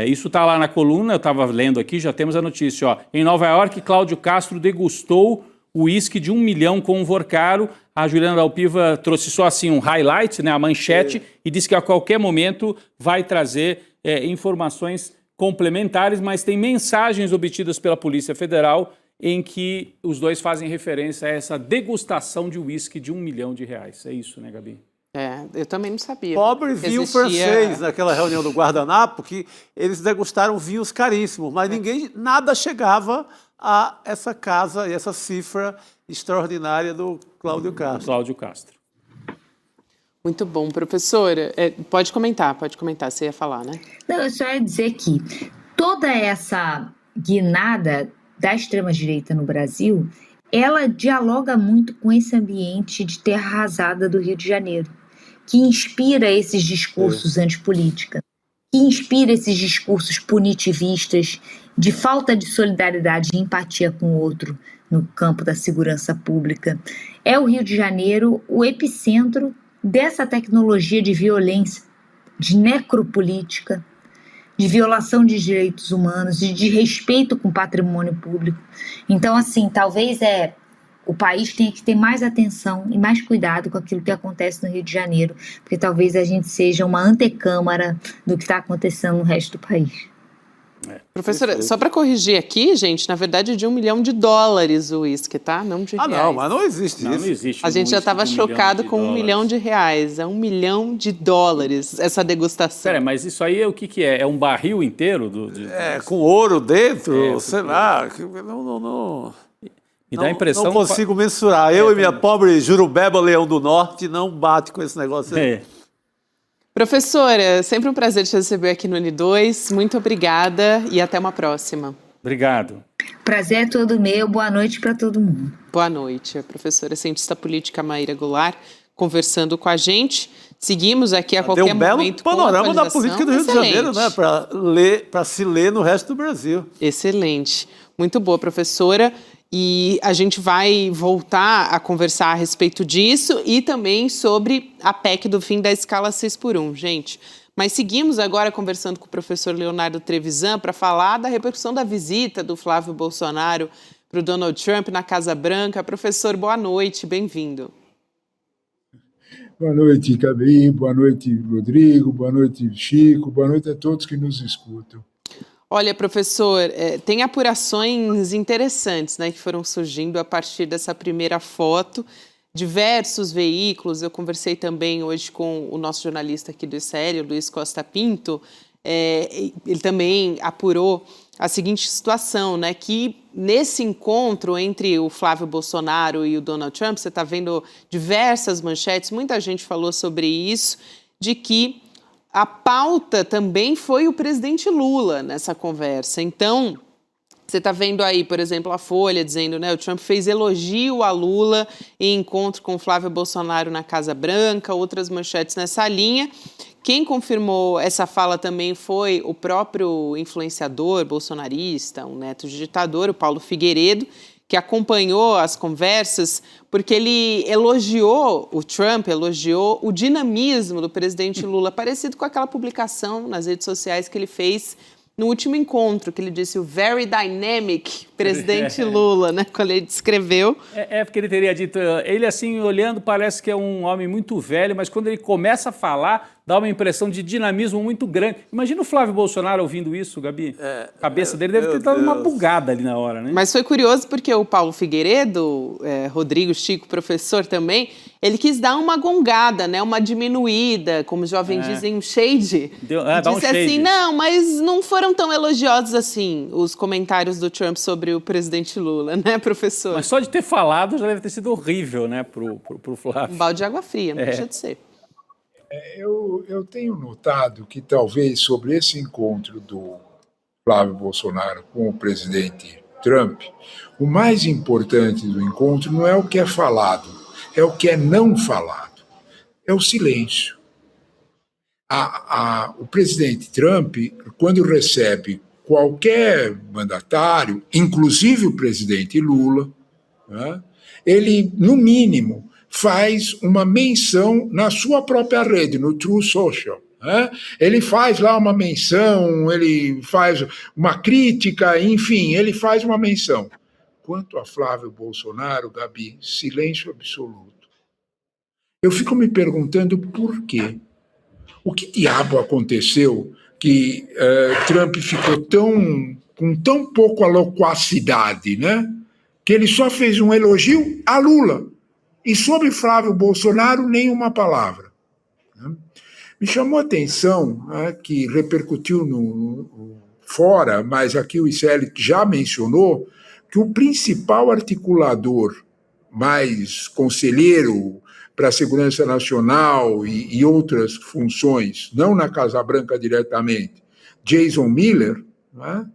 Isso está lá na coluna, eu estava lendo aqui, já temos a notícia. Ó. Em Nova York, Cláudio Castro degustou o uísque de R$1 milhão com o Vorcaro. A Juliana Dalpiva trouxe só assim um highlight, né, a manchete, e disse que a qualquer momento vai trazer informações complementares, mas tem mensagens obtidas pela Polícia Federal em que os dois fazem referência a essa degustação de uísque de R$1 milhão. É isso, né, Gabi? Eu também não sabia. Pobre vinho francês, naquela reunião do guardanapo, que eles degustaram vinhos caríssimos, mas nada chegava a essa casa e essa cifra extraordinária do Cláudio Castro. Cláudio Castro. Muito bom, professora. Pode comentar, você ia falar, né? Não, eu só ia dizer que toda essa guinada da extrema-direita no Brasil, ela dialoga muito com esse ambiente de terra arrasada do Rio de Janeiro, que inspira esses discursos antipolítica, que inspira esses discursos punitivistas, de falta de solidariedade e empatia com o outro no campo da segurança pública. É o Rio de Janeiro o epicentro dessa tecnologia de violência, de necropolítica, de violação de direitos humanos e de respeito com o patrimônio público. Então, assim, talvez o país tenha que ter mais atenção e mais cuidado com aquilo que acontece no Rio de Janeiro, porque talvez a gente seja uma antecâmara do que está acontecendo no resto do país. Professora, só para corrigir aqui, gente, na verdade é de $1 milhão o uísque, tá? Não de reais. Não, mas não existe Não, isso. não existe. A gente já estava chocado com $1 milhão. É $1 milhão essa degustação. Pera, mas isso aí o que é? É um barril inteiro? Com ouro dentro, sei lá. Não. Me dá a impressão... Não consigo mensurar. Eu e minha pobre Jurubeba Leão do Norte não bate com esse negócio aí. Professora, sempre um prazer te receber aqui no Uni2. Muito obrigada e até uma próxima. Obrigado. Prazer é todo meu. Boa noite para todo mundo. Boa noite. A professora cientista política Maíra Goulart conversando com a gente. Seguimos aqui a qualquer momento. Deu um belo panorama da política do Rio de Janeiro, né? Para se ler no resto do Brasil. Excelente. Muito boa, professora. E a gente vai voltar a conversar a respeito disso e também sobre a PEC do fim da escala 6x1, gente. Mas seguimos agora conversando com o professor Leonardo Trevisan para falar da repercussão da visita do Flávio Bolsonaro para o Donald Trump na Casa Branca. Professor, boa noite, bem-vindo. Boa noite, Gabi, boa noite, Rodrigo, boa noite, Chico, boa noite a todos que nos escutam. Olha, professor, tem apurações interessantes, né, que foram surgindo a partir dessa primeira foto. Diversos veículos, eu conversei também hoje com o nosso jornalista aqui do ICL, o Luiz Costa Pinto, ele também apurou a seguinte situação, né, que nesse encontro entre o Flávio Bolsonaro e o Donald Trump, você está vendo diversas manchetes, muita gente falou sobre isso, de que a pauta também foi o presidente Lula nessa conversa. Então, você está vendo aí, por exemplo, a Folha dizendo, né, o Trump fez elogio a Lula em encontro com o Flávio Bolsonaro na Casa Branca, outras manchetes nessa linha. Quem confirmou essa fala também foi o próprio influenciador bolsonarista, um neto de ditador, o Paulo Figueiredo, que acompanhou as conversas, porque ele elogiou, o Trump elogiou o dinamismo do presidente Lula, parecido com aquela publicação nas redes sociais que ele fez no último encontro, que ele disse o very dynamic presidente Lula, né, quando ele descreveu. Porque ele teria dito, ele assim, olhando, parece que é um homem muito velho, mas quando ele começa a falar, dá uma impressão de dinamismo muito grande. Imagina o Flávio Bolsonaro ouvindo isso, Gabi. A cabeça dele deve ter dado uma bugada ali na hora, né? Mas foi curioso porque o Paulo Figueiredo, Rodrigo, Chico, professor também, ele quis dar uma gongada, né, uma diminuída, como os jovens dizem, um shade. Dá um disse shade. assim, não, mas não foram tão elogiosos assim os comentários do Trump sobre o presidente Lula, né, professor? Mas só de ter falado já deve ter sido horrível, né, pro Flávio. Um balde de água fria, não deixa de ser. Eu tenho notado que talvez sobre esse encontro do Flávio Bolsonaro com o presidente Trump, o mais importante do encontro não é o que é falado, é o que é não falado, é o silêncio. O presidente Trump, quando recebe qualquer mandatário, inclusive o presidente Lula, né, ele, no mínimo, faz uma menção na sua própria rede, no True Social. Né? Ele faz lá uma menção, ele faz uma crítica, enfim, ele faz uma menção. Quanto a Flávio Bolsonaro, Gabi, silêncio absoluto. Eu fico me perguntando por quê. O que diabo aconteceu que Trump ficou com tão pouca loquacidade, né? Que ele só fez um elogio a Lula. E sobre Flávio Bolsonaro, nenhuma palavra. Me chamou a atenção, né, que repercutiu fora, mas aqui o ICL já mencionou, que o principal articulador, mais conselheiro para a segurança nacional e outras funções, não na Casa Branca diretamente, Jason Miller, né,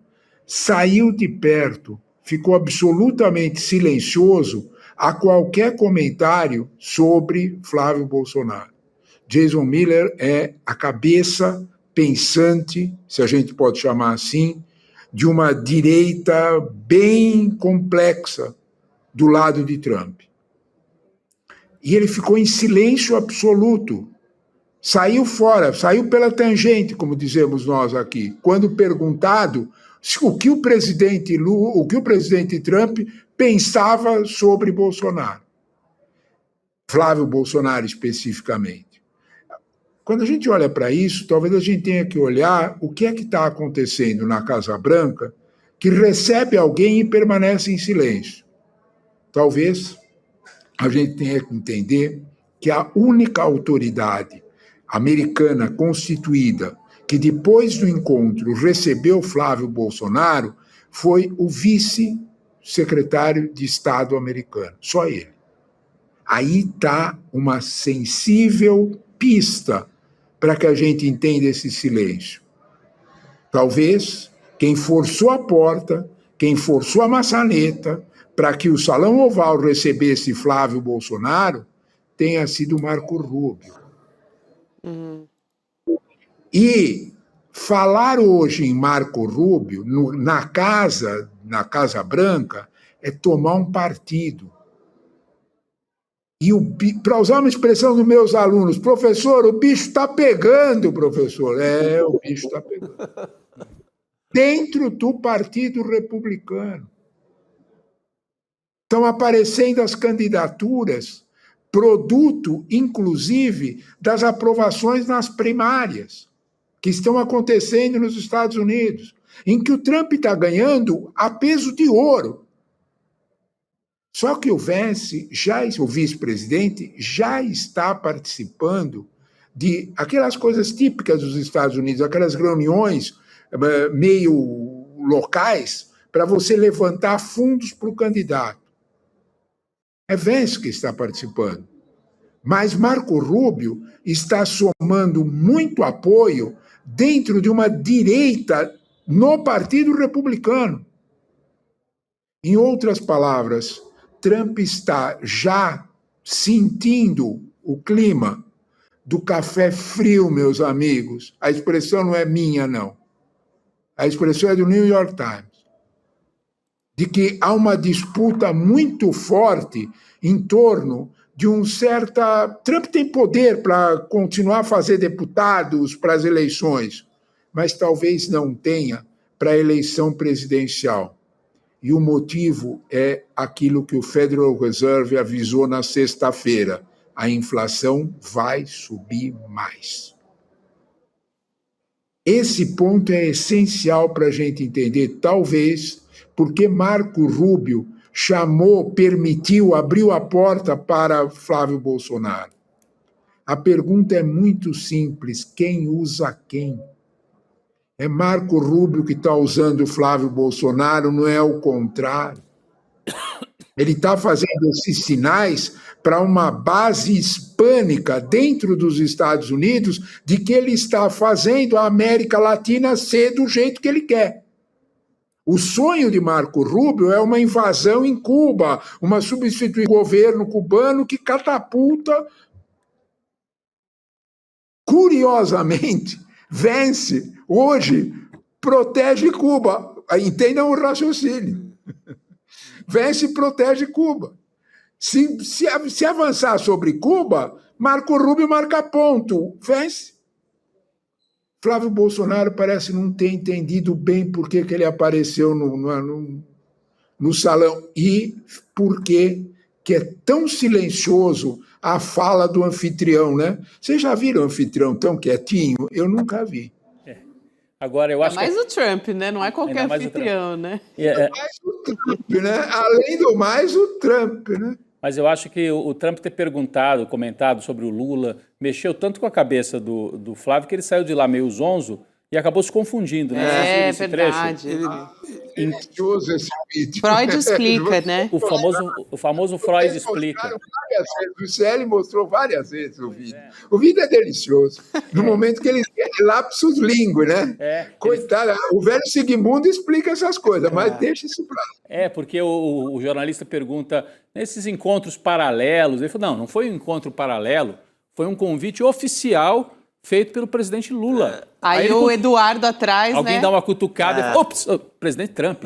saiu de perto, ficou absolutamente silencioso a qualquer comentário sobre Flávio Bolsonaro. Jason Miller é a cabeça pensante, se a gente pode chamar assim, de uma direita bem complexa do lado de Trump. E ele ficou em silêncio absoluto. Saiu fora, saiu pela tangente, como dizemos nós aqui, quando perguntado o que o presidente Trump pensava sobre Bolsonaro. Flávio Bolsonaro, especificamente. Quando a gente olha para isso, talvez a gente tenha que olhar o que é que está acontecendo na Casa Branca que recebe alguém e permanece em silêncio. Talvez a gente tenha que entender que a única autoridade americana constituída que depois do encontro recebeu Flávio Bolsonaro foi o vice-secretário de Estado americano, só ele. Aí está uma sensível pista para que a gente entenda esse silêncio. Talvez quem forçou a porta, quem forçou a maçaneta para que o Salão Oval recebesse Flávio Bolsonaro tenha sido Marco Rubio. E falar hoje em Marco Rubio, na Casa Branca, é tomar um partido. E para usar uma expressão dos meus alunos, professor, o bicho está pegando, professor. O bicho está pegando. Dentro do Partido Republicano. Estão aparecendo as candidaturas, produto, inclusive, das aprovações nas primárias, que estão acontecendo nos Estados Unidos, em que o Trump está ganhando a peso de ouro. Só que o Vance, o vice-presidente, já está participando de aquelas coisas típicas dos Estados Unidos, aquelas reuniões meio locais para você levantar fundos para o candidato. É Vance que está participando. Mas Marco Rubio está somando muito apoio dentro de uma direita no Partido Republicano. Em outras palavras, Trump está já sentindo o clima do café frio, meus amigos. A expressão não é minha, não. A expressão é do New York Times. De que há uma disputa muito forte em torno de um certo... Trump tem poder para continuar a fazer deputados para as eleições, mas talvez não tenha para a eleição presidencial. E o motivo é aquilo que o Federal Reserve avisou na sexta-feira. A inflação vai subir mais. Esse ponto é essencial para a gente entender, talvez, porque Marco Rubio permitiu, abriu a porta para Flávio Bolsonaro. A pergunta é muito simples: quem usa quem? É Marco Rubio que está usando Flávio Bolsonaro, não é o contrário. Ele está fazendo esses sinais para uma base hispânica dentro dos Estados Unidos de que ele está fazendo a América Latina ser do jeito que ele quer. O sonho de Marco Rubio é uma invasão em Cuba, uma substituição do governo cubano que catapulta. Curiosamente, Vance hoje protege Cuba. Entendam o raciocínio. Vence protege Cuba. Se avançar sobre Cuba, Marco Rubio marca ponto. Vence. Flávio Bolsonaro parece não ter entendido bem por que ele apareceu no salão e por que é tão silencioso a fala do anfitrião, né? Vocês já viram o anfitrião tão quietinho? Eu nunca vi. Agora, eu acho mais o Trump, né? Não é qualquer anfitrião, né? Mais o Trump, né? Além do mais, o Trump, né? Mas eu acho que o Trump ter comentado sobre o Lula, mexeu tanto com a cabeça do Flávio que ele saiu de lá meio zonzo e acabou se confundindo, né? É verdade. Delicioso esse vídeo. Freud explica, né? O famoso Freud explica. O CL mostrou várias vezes o vídeo. O vídeo é delicioso. No momento que ele lapsus língua, né? Coitado, o velho Sigmundo explica essas coisas, mas deixa isso pra lá. Porque o jornalista pergunta, nesses encontros paralelos, ele falou, não foi um encontro paralelo, foi um convite oficial feito pelo presidente Lula. Aí o Eduardo atrás, alguém dá uma cutucada e fala, ops, presidente Trump.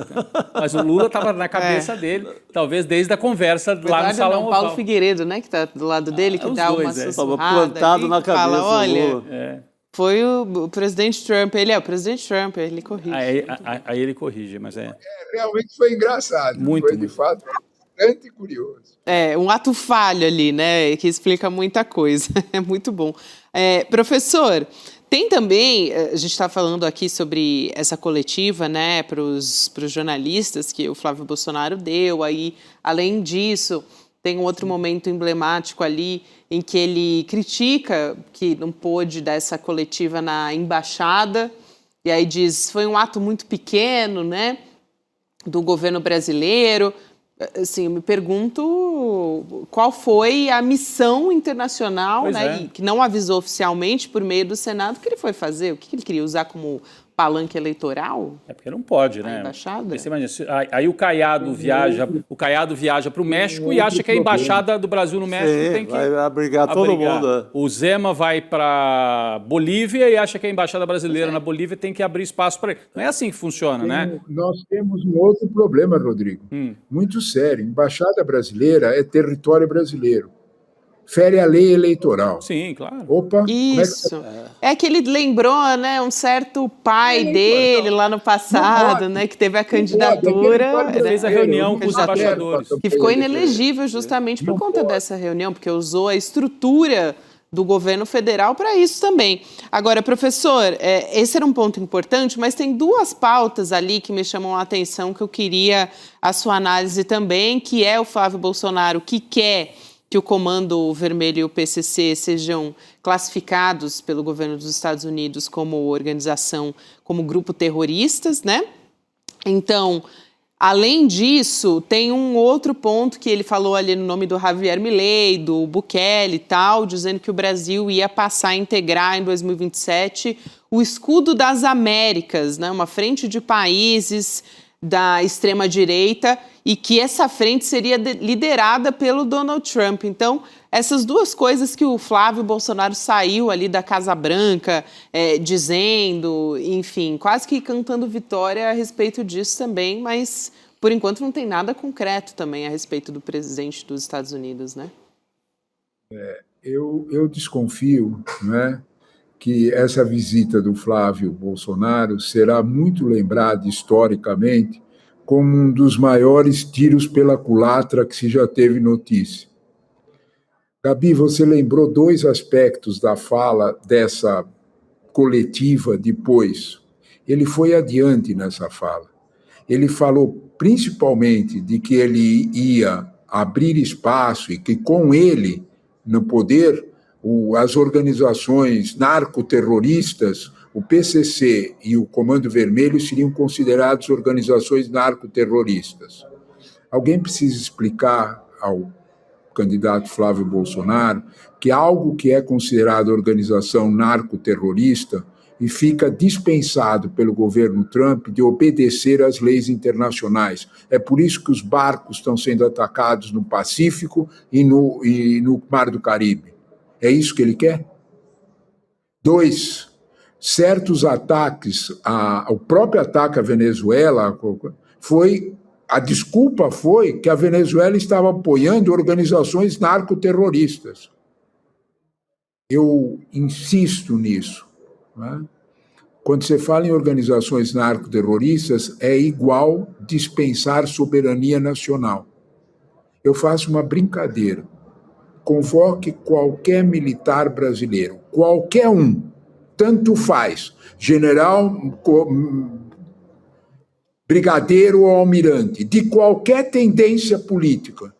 Mas o Lula estava na cabeça dele, talvez desde a conversa lá no Salão Oval. Paulo Figueiredo, né, que está do lado dele, que dá uma sussurrada. Plantado ali, na cabeça fala, olha, Lula. Foi o presidente Trump. Ele é o presidente Trump, ele corrige. Aí ele corrige, mas realmente foi engraçado. Muito. Foi, de fato. bastante curioso. É, um ato falho ali, né? Que explica muita coisa. É muito bom. Professor, tem também, a gente está falando aqui sobre essa coletiva, né, para os jornalistas que o Flávio Bolsonaro deu. Aí, além disso, tem um outro momento emblemático ali em que ele critica que não pôde dar essa coletiva na embaixada. E aí diz, foi um ato muito pequeno, né, do governo brasileiro. Assim, eu me pergunto qual foi a missão internacional, né, que não avisou oficialmente por meio do Senado que ele foi fazer. O que ele queria usar como palanque eleitoral? É porque não pode, né? Embaixada? Você imagina, aí o Caiado viaja para o México e acha que a embaixada do Brasil no México tem que vai abrigar todo mundo. O Zema vai para Bolívia e acha que a embaixada brasileira na Bolívia tem que abrir espaço para ele. Não é assim que funciona, né? Nós temos um outro problema, Rodrigo, muito sério. Embaixada brasileira é território brasileiro. Fere a lei eleitoral. Sim, claro. Opa, isso. É que ele lembrou, né, um certo pai dele lá no passado, né, que teve a candidatura, fez a reunião com os embaixadores. Que ficou inelegível justamente por conta dessa reunião, porque usou a estrutura do governo federal para isso também. Agora, professor, esse era um ponto importante, mas tem duas pautas ali que me chamam a atenção, que eu queria a sua análise também, que é o Flávio Bolsonaro, que quer que o Comando Vermelho e o PCC sejam classificados pelo governo dos Estados Unidos como organização, como grupo terroristas, né? Então, além disso, tem um outro ponto que ele falou ali no nome do Javier Milei, do Bukele e tal, dizendo que o Brasil ia passar a integrar em 2027 o Escudo das Américas, né? Uma frente de países da extrema-direita, e que essa frente seria liderada pelo Donald Trump. Então, essas duas coisas que o Flávio Bolsonaro saiu ali da Casa Branca dizendo, enfim, quase que cantando vitória a respeito disso também, mas, por enquanto, não tem nada concreto também a respeito do presidente dos Estados Unidos, né? Eu desconfio, né, que essa visita do Flávio Bolsonaro será muito lembrada historicamente como um dos maiores tiros pela culatra que se já teve notícia. Gabi, você lembrou dois aspectos da fala dessa coletiva depois. Ele foi adiante nessa fala. Ele falou principalmente de que ele ia abrir espaço e que com ele, no poder, as organizações narcoterroristas, o PCC e o Comando Vermelho seriam considerados organizações narcoterroristas. Alguém precisa explicar ao candidato Flávio Bolsonaro que algo que é considerado organização narcoterrorista e fica dispensado pelo governo Trump de obedecer às leis internacionais. É por isso que os barcos estão sendo atacados no Pacífico e no Mar do Caribe. É isso que ele quer? 2, certos ataques, o próprio ataque à Venezuela, a desculpa foi que a Venezuela estava apoiando organizações narcoterroristas. Eu insisto nisso. Né? Quando você fala em organizações narcoterroristas, é igual dispensar soberania nacional. Eu faço uma brincadeira. Convoque qualquer militar brasileiro, qualquer um, tanto faz, general, brigadeiro ou almirante, de qualquer tendência política.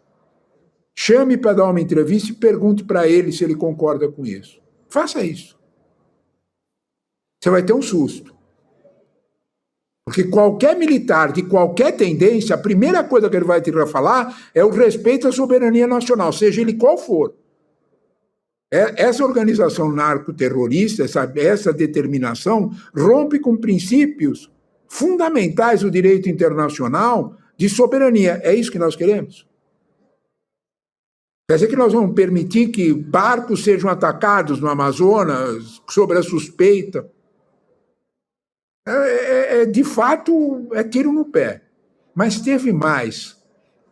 Chame para dar uma entrevista e pergunte para ele se ele concorda com isso. Faça isso. Você vai ter um susto. Porque qualquer militar de qualquer tendência, a primeira coisa que ele vai ter que falar é o respeito à soberania nacional, seja ele qual for. Essa organização narcoterrorista, essa determinação, rompe com princípios fundamentais do direito internacional de soberania. É isso que nós queremos? Quer dizer que nós vamos permitir que barcos sejam atacados no Amazonas sob a suspeita? De fato, é tiro no pé. Mas teve mais.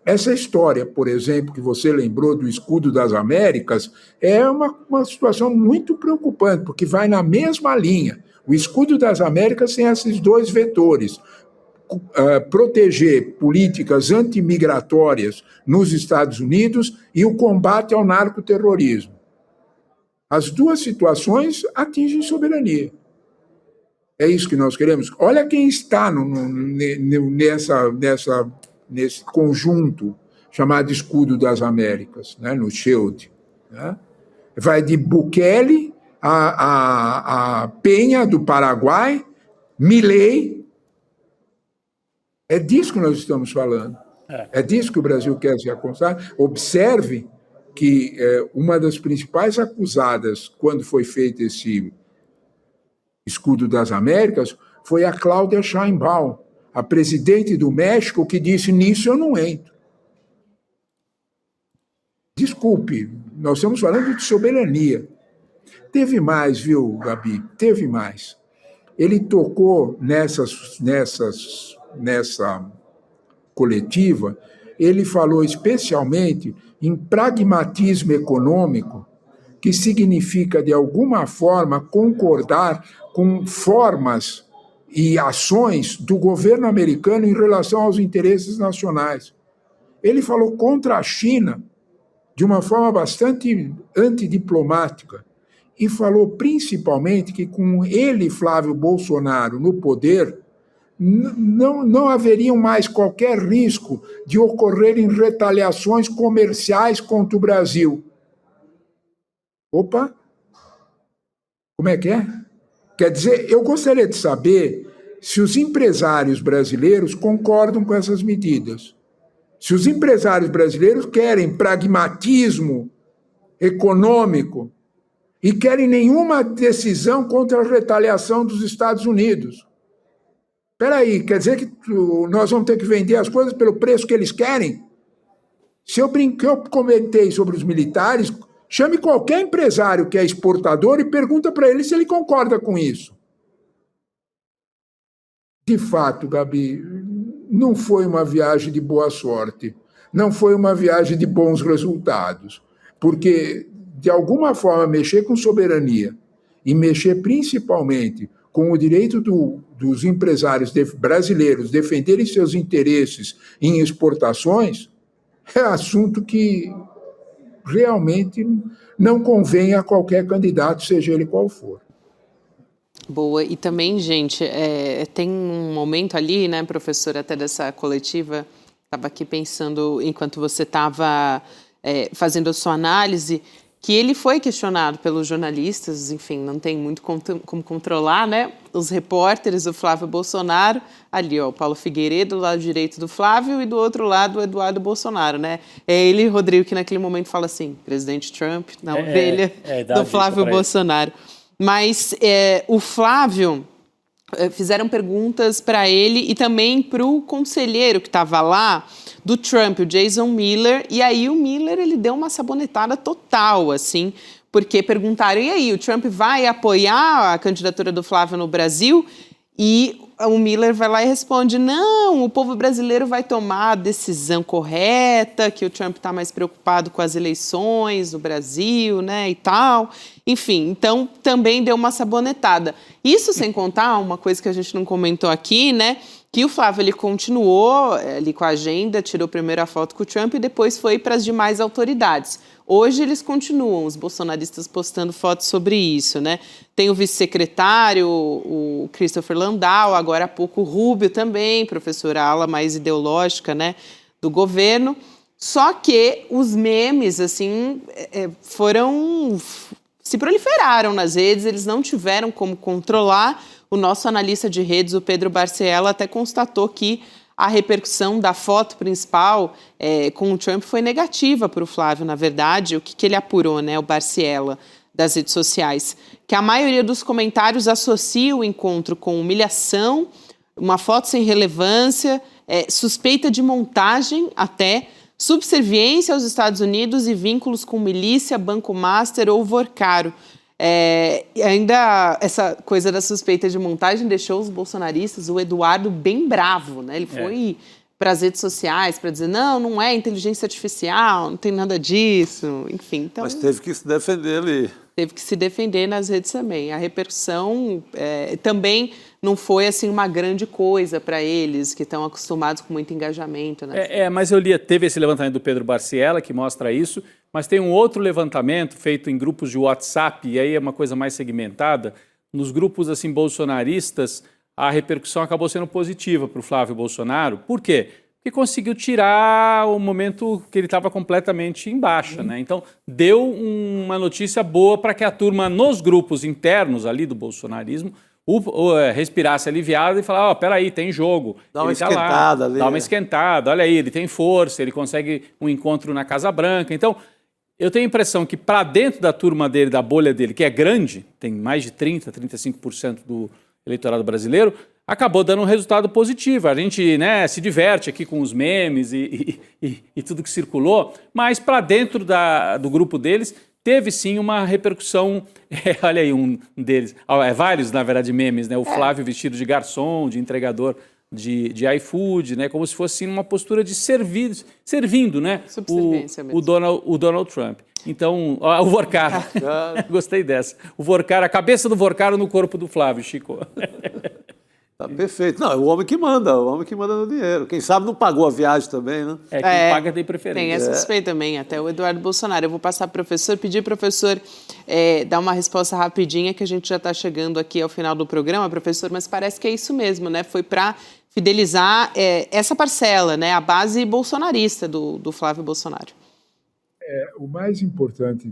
Essa história, por exemplo, que você lembrou do Escudo das Américas, é uma situação muito preocupante, porque vai na mesma linha. O Escudo das Américas tem esses dois vetores. proteger políticas antimigratórias nos Estados Unidos e o combate ao narcoterrorismo. As duas situações atingem soberania. É isso que nós queremos. Olha quem está nesse conjunto chamado Escudo das Américas, né, no Shield. Né? Vai de Bukele a Penha, do Paraguai, Milei. É disso que nós estamos falando. É disso que o Brasil quer se acostar. Observe que uma das principais acusadas quando foi feito esse Escudo das Américas foi a Cláudia Sheinbaum, a presidente do México, que disse: nisso eu não entro. Desculpe, nós estamos falando de soberania. Teve mais, viu, Gabi? Teve mais. Ele tocou nessa coletiva, ele falou especialmente em pragmatismo econômico, que significa, de alguma forma, concordar com formas e ações do governo americano em relação aos interesses nacionais. Ele falou contra a China de uma forma bastante antidiplomática e falou principalmente que com ele, Flávio Bolsonaro, no poder, não haveria mais qualquer risco de ocorrerem retaliações comerciais contra o Brasil. Opa! Como é que é? Quer dizer, eu gostaria de saber se os empresários brasileiros concordam com essas medidas. Se os empresários brasileiros querem pragmatismo econômico e querem nenhuma decisão contra a retaliação dos Estados Unidos. Espera aí, quer dizer que nós vamos ter que vender as coisas pelo preço que eles querem? Se eu comentei sobre os militares, chame qualquer empresário que é exportador e pergunta para ele se ele concorda com isso. De fato, Gabi, não foi uma viagem de boa sorte, não foi uma viagem de bons resultados, porque, de alguma forma, mexer com soberania e mexer principalmente com o direito dos empresários brasileiros defenderem seus interesses em exportações, é assunto que realmente não convém a qualquer candidato, seja ele qual for. Boa, e também, gente, tem um momento ali, né, professor, até dessa coletiva, estava aqui pensando, enquanto você estava fazendo a sua análise, que ele foi questionado pelos jornalistas, enfim, não tem muito como controlar, né, os repórteres, o Flávio Bolsonaro, ali, ó, o Paulo Figueiredo, do lado direito do Flávio, e do outro lado o Eduardo Bolsonaro, né, é ele, Rodrigo, que naquele momento fala assim, presidente Trump, na orelha do Flávio Bolsonaro. Mas o Flávio, fizeram perguntas para ele e também para o conselheiro que estava lá, do Trump, o Jason Miller, e aí o Miller ele deu uma sabonetada total, assim, porque perguntaram, e aí, o Trump vai apoiar a candidatura do Flávio no Brasil? E o Miller vai lá e responde, não, o povo brasileiro vai tomar a decisão correta, que o Trump está mais preocupado com as eleições no Brasil, né, e tal. Enfim, então também deu uma sabonetada. Isso sem contar uma coisa que a gente não comentou aqui, né, que o Flávio ele continuou ali com a agenda, tirou primeiro a foto com o Trump e depois foi para as demais autoridades. Hoje eles continuam, os bolsonaristas postando fotos sobre isso, né? Tem o vice-secretário, o Christopher Landau, agora há pouco o Rubio também, professora ala mais ideológica, né, do governo. Só que os memes, assim, se proliferaram nas redes, eles não tiveram como controlar. O nosso analista de redes, o Pedro Barciela, até constatou que a repercussão da foto principal com o Trump foi negativa para o Flávio, na verdade. O que ele apurou, né, o Barciela, das redes sociais? Que a maioria dos comentários associa o encontro com humilhação, uma foto sem relevância, suspeita de montagem até, subserviência aos Estados Unidos e vínculos com milícia, Banco Master ou Vorcaro. E ainda essa coisa da suspeita de montagem deixou os bolsonaristas, o Eduardo, bem bravo, né? Ele foi para as redes sociais para dizer não é inteligência artificial, não tem nada disso, enfim. Então, mas teve que se defender ali. Teve que se defender nas redes também. A repercussão também não foi assim uma grande coisa para eles, que estão acostumados com muito engajamento. Né? Mas eu li, teve esse levantamento do Pedro Barciela, que mostra isso, mas tem um outro levantamento feito em grupos de WhatsApp, e aí é uma coisa mais segmentada. Nos grupos assim bolsonaristas, a repercussão acabou sendo positiva para o Flávio Bolsonaro. Por quê? Porque conseguiu tirar o momento que ele estava completamente em baixa, né? Então, deu uma notícia boa para que a turma, nos grupos internos ali do bolsonarismo, respirasse aliviado e falasse, peraí, tem jogo. Dá uma ele esquentada lá, ali. Dá uma esquentada, olha aí, ele tem força, ele consegue um encontro na Casa Branca. Então, eu tenho a impressão que para dentro da turma dele, da bolha dele, que é grande, tem mais de 30%, 35% do eleitorado brasileiro, acabou dando um resultado positivo. A gente se diverte aqui com os memes e tudo que circulou, mas para dentro do grupo deles teve sim uma repercussão. Olha aí um deles, vários na verdade memes, né? O Flávio vestido de garçom, de entregador de iFood, né? Como se fosse uma postura de servindo, né? O Donald Trump. Então, o Vorcaro, gostei dessa. O Vorcaro, a cabeça do Vorcaro no corpo do Flávio, Chico. Tá perfeito. Não, é o homem que manda no dinheiro. Quem sabe não pagou a viagem também, né? Quem paga tem preferência. Tem essa suspeita também, até o Eduardo Bolsonaro. Eu vou passar para o professor, pedir para o professor dar uma resposta rapidinha, que a gente já está chegando aqui ao final do programa, professor, mas parece que é isso mesmo, né? Foi para fidelizar essa parcela, né? A base bolsonarista do Flávio Bolsonaro. O mais importante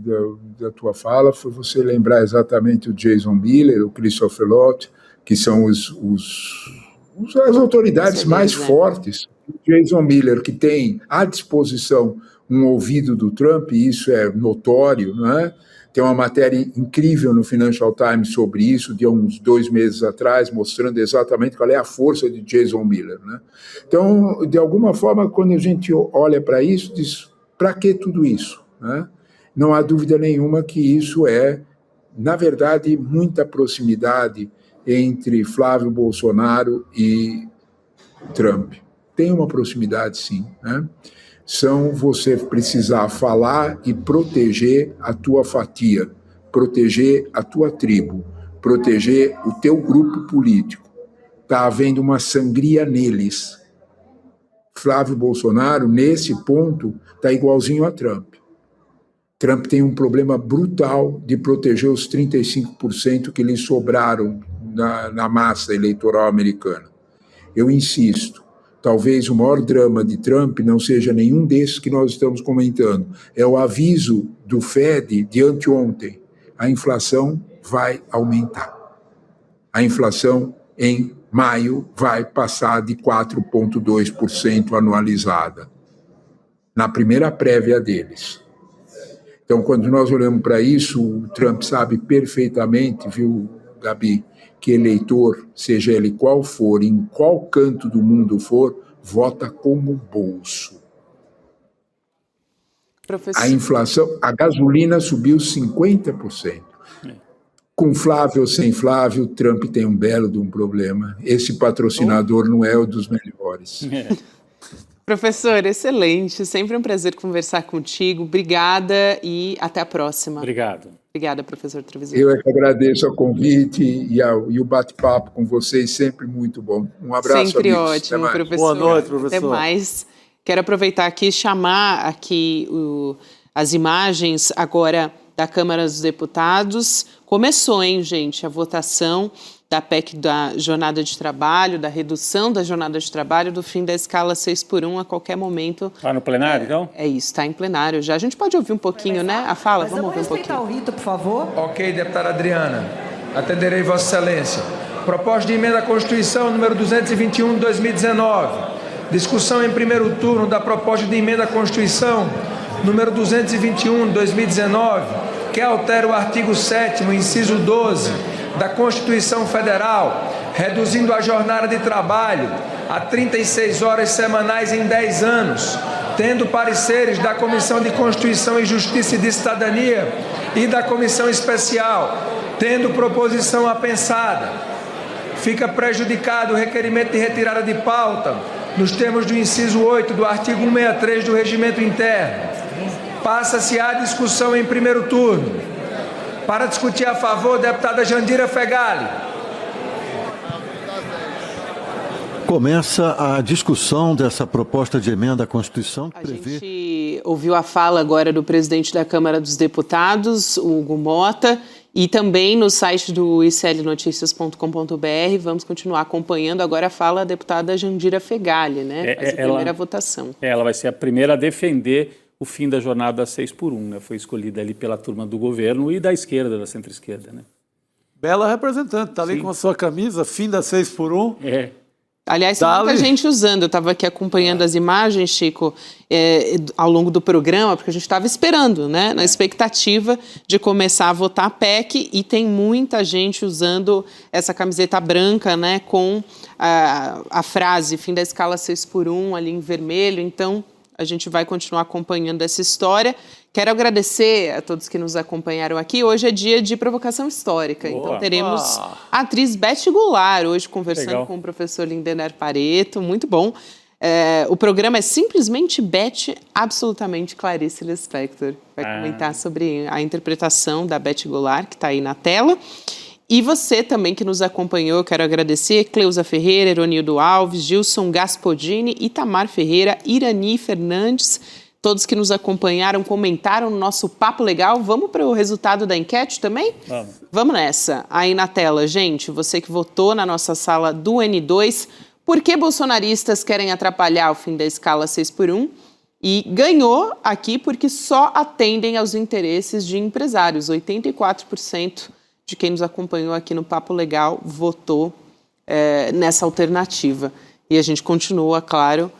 da tua fala foi você lembrar exatamente o Jason Miller, o Christopher Lott, que são as autoridades mais fortes. O Jason Miller, que tem à disposição um ouvido do Trump, e isso é notório, não é? Tem uma matéria incrível no Financial Times sobre isso, de uns 2 meses atrás, mostrando exatamente qual é a força de Jason Miller, né? Então, de alguma forma, quando a gente olha para isso, diz, para que tudo isso, né? Não há dúvida nenhuma que isso é, na verdade, muita proximidade entre Flávio Bolsonaro e Trump. Tem uma proximidade, sim, né? São você precisar falar e proteger a tua fatia, proteger a tua tribo, proteger o teu grupo político. Está havendo uma sangria neles. Flávio Bolsonaro, nesse ponto, está igualzinho a Trump. Trump tem um problema brutal de proteger os 35% que lhe sobraram na massa eleitoral americana. Eu insisto, talvez o maior drama de Trump não seja nenhum desses que nós estamos comentando. É o aviso do Fed de anteontem. A inflação vai aumentar. A inflação em maio vai passar de 4,2% anualizada, na primeira prévia deles. Então, quando nós olhamos para isso, o Trump sabe perfeitamente, viu, Gabi, que eleitor, seja ele qual for, em qual canto do mundo for, vota como bolso. Professor. A inflação, a gasolina subiu 50%. Com Flávio ou sem Flávio, Trump tem um belo de um problema. Esse patrocinador não é o dos melhores. Professor, excelente. Sempre um prazer conversar contigo. Obrigada e até a próxima. Obrigado. Obrigada, professor Trevisan. Eu é que agradeço o convite e o bate-papo com vocês, sempre muito bom. Um abraço, sempre amigos. Ótimo, professor. Boa noite, professor. Até mais. Quero aproveitar aqui e chamar aqui as imagens agora da Câmara dos Deputados. Começou, hein, gente, a votação da PEC da jornada de trabalho, da redução da jornada de trabalho, do fim da escala 6x1 a qualquer momento. Está no plenário, então? É isso, está em plenário já. A gente pode ouvir um pouquinho, né? A fala, vamos ouvir um pouquinho. O rito, por favor. Ok, deputada Adriana. Atenderei Vossa Excelência. Proposta de emenda à Constituição número 221 de 2019. Discussão em primeiro turno da proposta de emenda à Constituição número 221 de 2019, que altera o artigo 7º, inciso 12, da Constituição Federal, reduzindo a jornada de trabalho a 36 horas semanais em 10 anos, tendo pareceres da Comissão de Constituição e Justiça e de Cidadania e da Comissão Especial, tendo proposição apensada. Fica prejudicado o requerimento de retirada de pauta nos termos do inciso 8 do artigo 163 do Regimento Interno. Passa-se à discussão em primeiro turno. Para discutir a favor, deputada Jandira Fegali. Começa a discussão dessa proposta de emenda à Constituição que prevê... A gente ouviu a fala agora do presidente da Câmara dos Deputados, Hugo Mota, e também no site do iclnoticias.com.br vamos continuar acompanhando agora a fala da deputada Jandira Fegali, né? Essa primeira votação. Ela vai ser a primeira a defender o fim da jornada 6x1, né? Foi escolhida ali pela turma do governo e da esquerda, da centro-esquerda, né? Bela representante, está ali com a sua camisa, fim da 6x1. É. Aliás, tem muita gente usando. Eu estava aqui acompanhando as imagens, Chico, ao longo do programa, porque a gente estava esperando, né? Na expectativa de começar a votar a PEC, e tem muita gente usando essa camiseta branca, né? Com a frase fim da escala 6x1 ali em vermelho. Então, a gente vai continuar acompanhando essa história. Quero agradecer a todos que nos acompanharam aqui. Hoje é dia de provocação histórica. Boa. Então teremos a atriz Beth Goulart hoje conversando Legal. com o professor Lindener Pareto. Muito bom. O programa é simplesmente Beth, absolutamente Clarice Lispector. Vai comentar sobre a interpretação da Beth Goulart, que está aí na tela. E você também que nos acompanhou, eu quero agradecer Cleusa Ferreira, Eronildo Alves, Gilson Gaspodini, Itamar Ferreira, Irani Fernandes, todos que nos acompanharam, comentaram no nosso Papo Legal. Vamos para o resultado da enquete também? Vamos nessa. Aí na tela, gente, você que votou na nossa sala do N2, por que bolsonaristas querem atrapalhar o fim da escala 6x1? E ganhou aqui porque só atendem aos interesses de empresários. 84% de quem nos acompanhou aqui no Papo Legal votou nessa alternativa. E a gente continua, claro,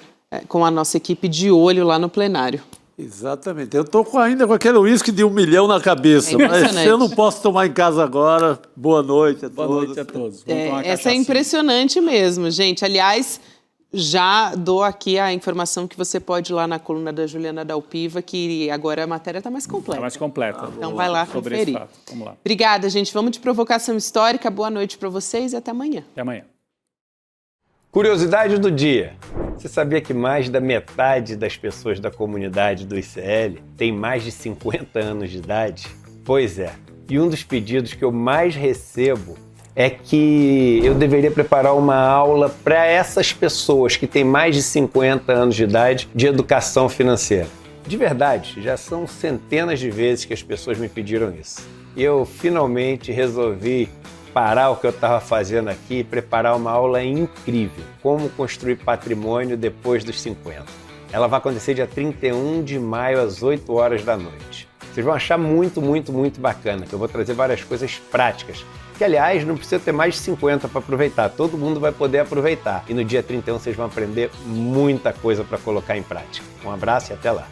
com a nossa equipe de olho lá no plenário. Exatamente. Eu estou ainda com aquele uísque de 1 milhão na cabeça, mas eu não posso tomar em casa agora. Boa noite a todos. Boa noite a todos. Essa é impressionante mesmo, gente. Aliás, já dou aqui a informação que você pode ir lá na coluna da Juliana Dalpiva, que agora a matéria está mais completa. Está mais completa. Então vai lá sobre conferir. esse fato. Vamos lá. Obrigada, gente. Vamos de provocação histórica. Boa noite para vocês e até amanhã. Até amanhã. Curiosidade do dia. Você sabia que mais da metade das pessoas da comunidade do ICL tem mais de 50 anos de idade? Pois é. E um dos pedidos que eu mais recebo é que eu deveria preparar uma aula para essas pessoas que têm mais de 50 anos de idade de educação financeira. De verdade, já são centenas de vezes que as pessoas me pediram isso. E eu finalmente resolvi parar o que eu estava fazendo aqui e preparar uma aula incrível, como construir patrimônio depois dos 50. Ela vai acontecer dia 31 de maio às 8 horas da noite. Vocês vão achar muito, muito, muito bacana, que eu vou trazer várias coisas práticas, que aliás não precisa ter mais de 50 para aproveitar, todo mundo vai poder aproveitar. E no dia 31 vocês vão aprender muita coisa para colocar em prática. Um abraço e até lá!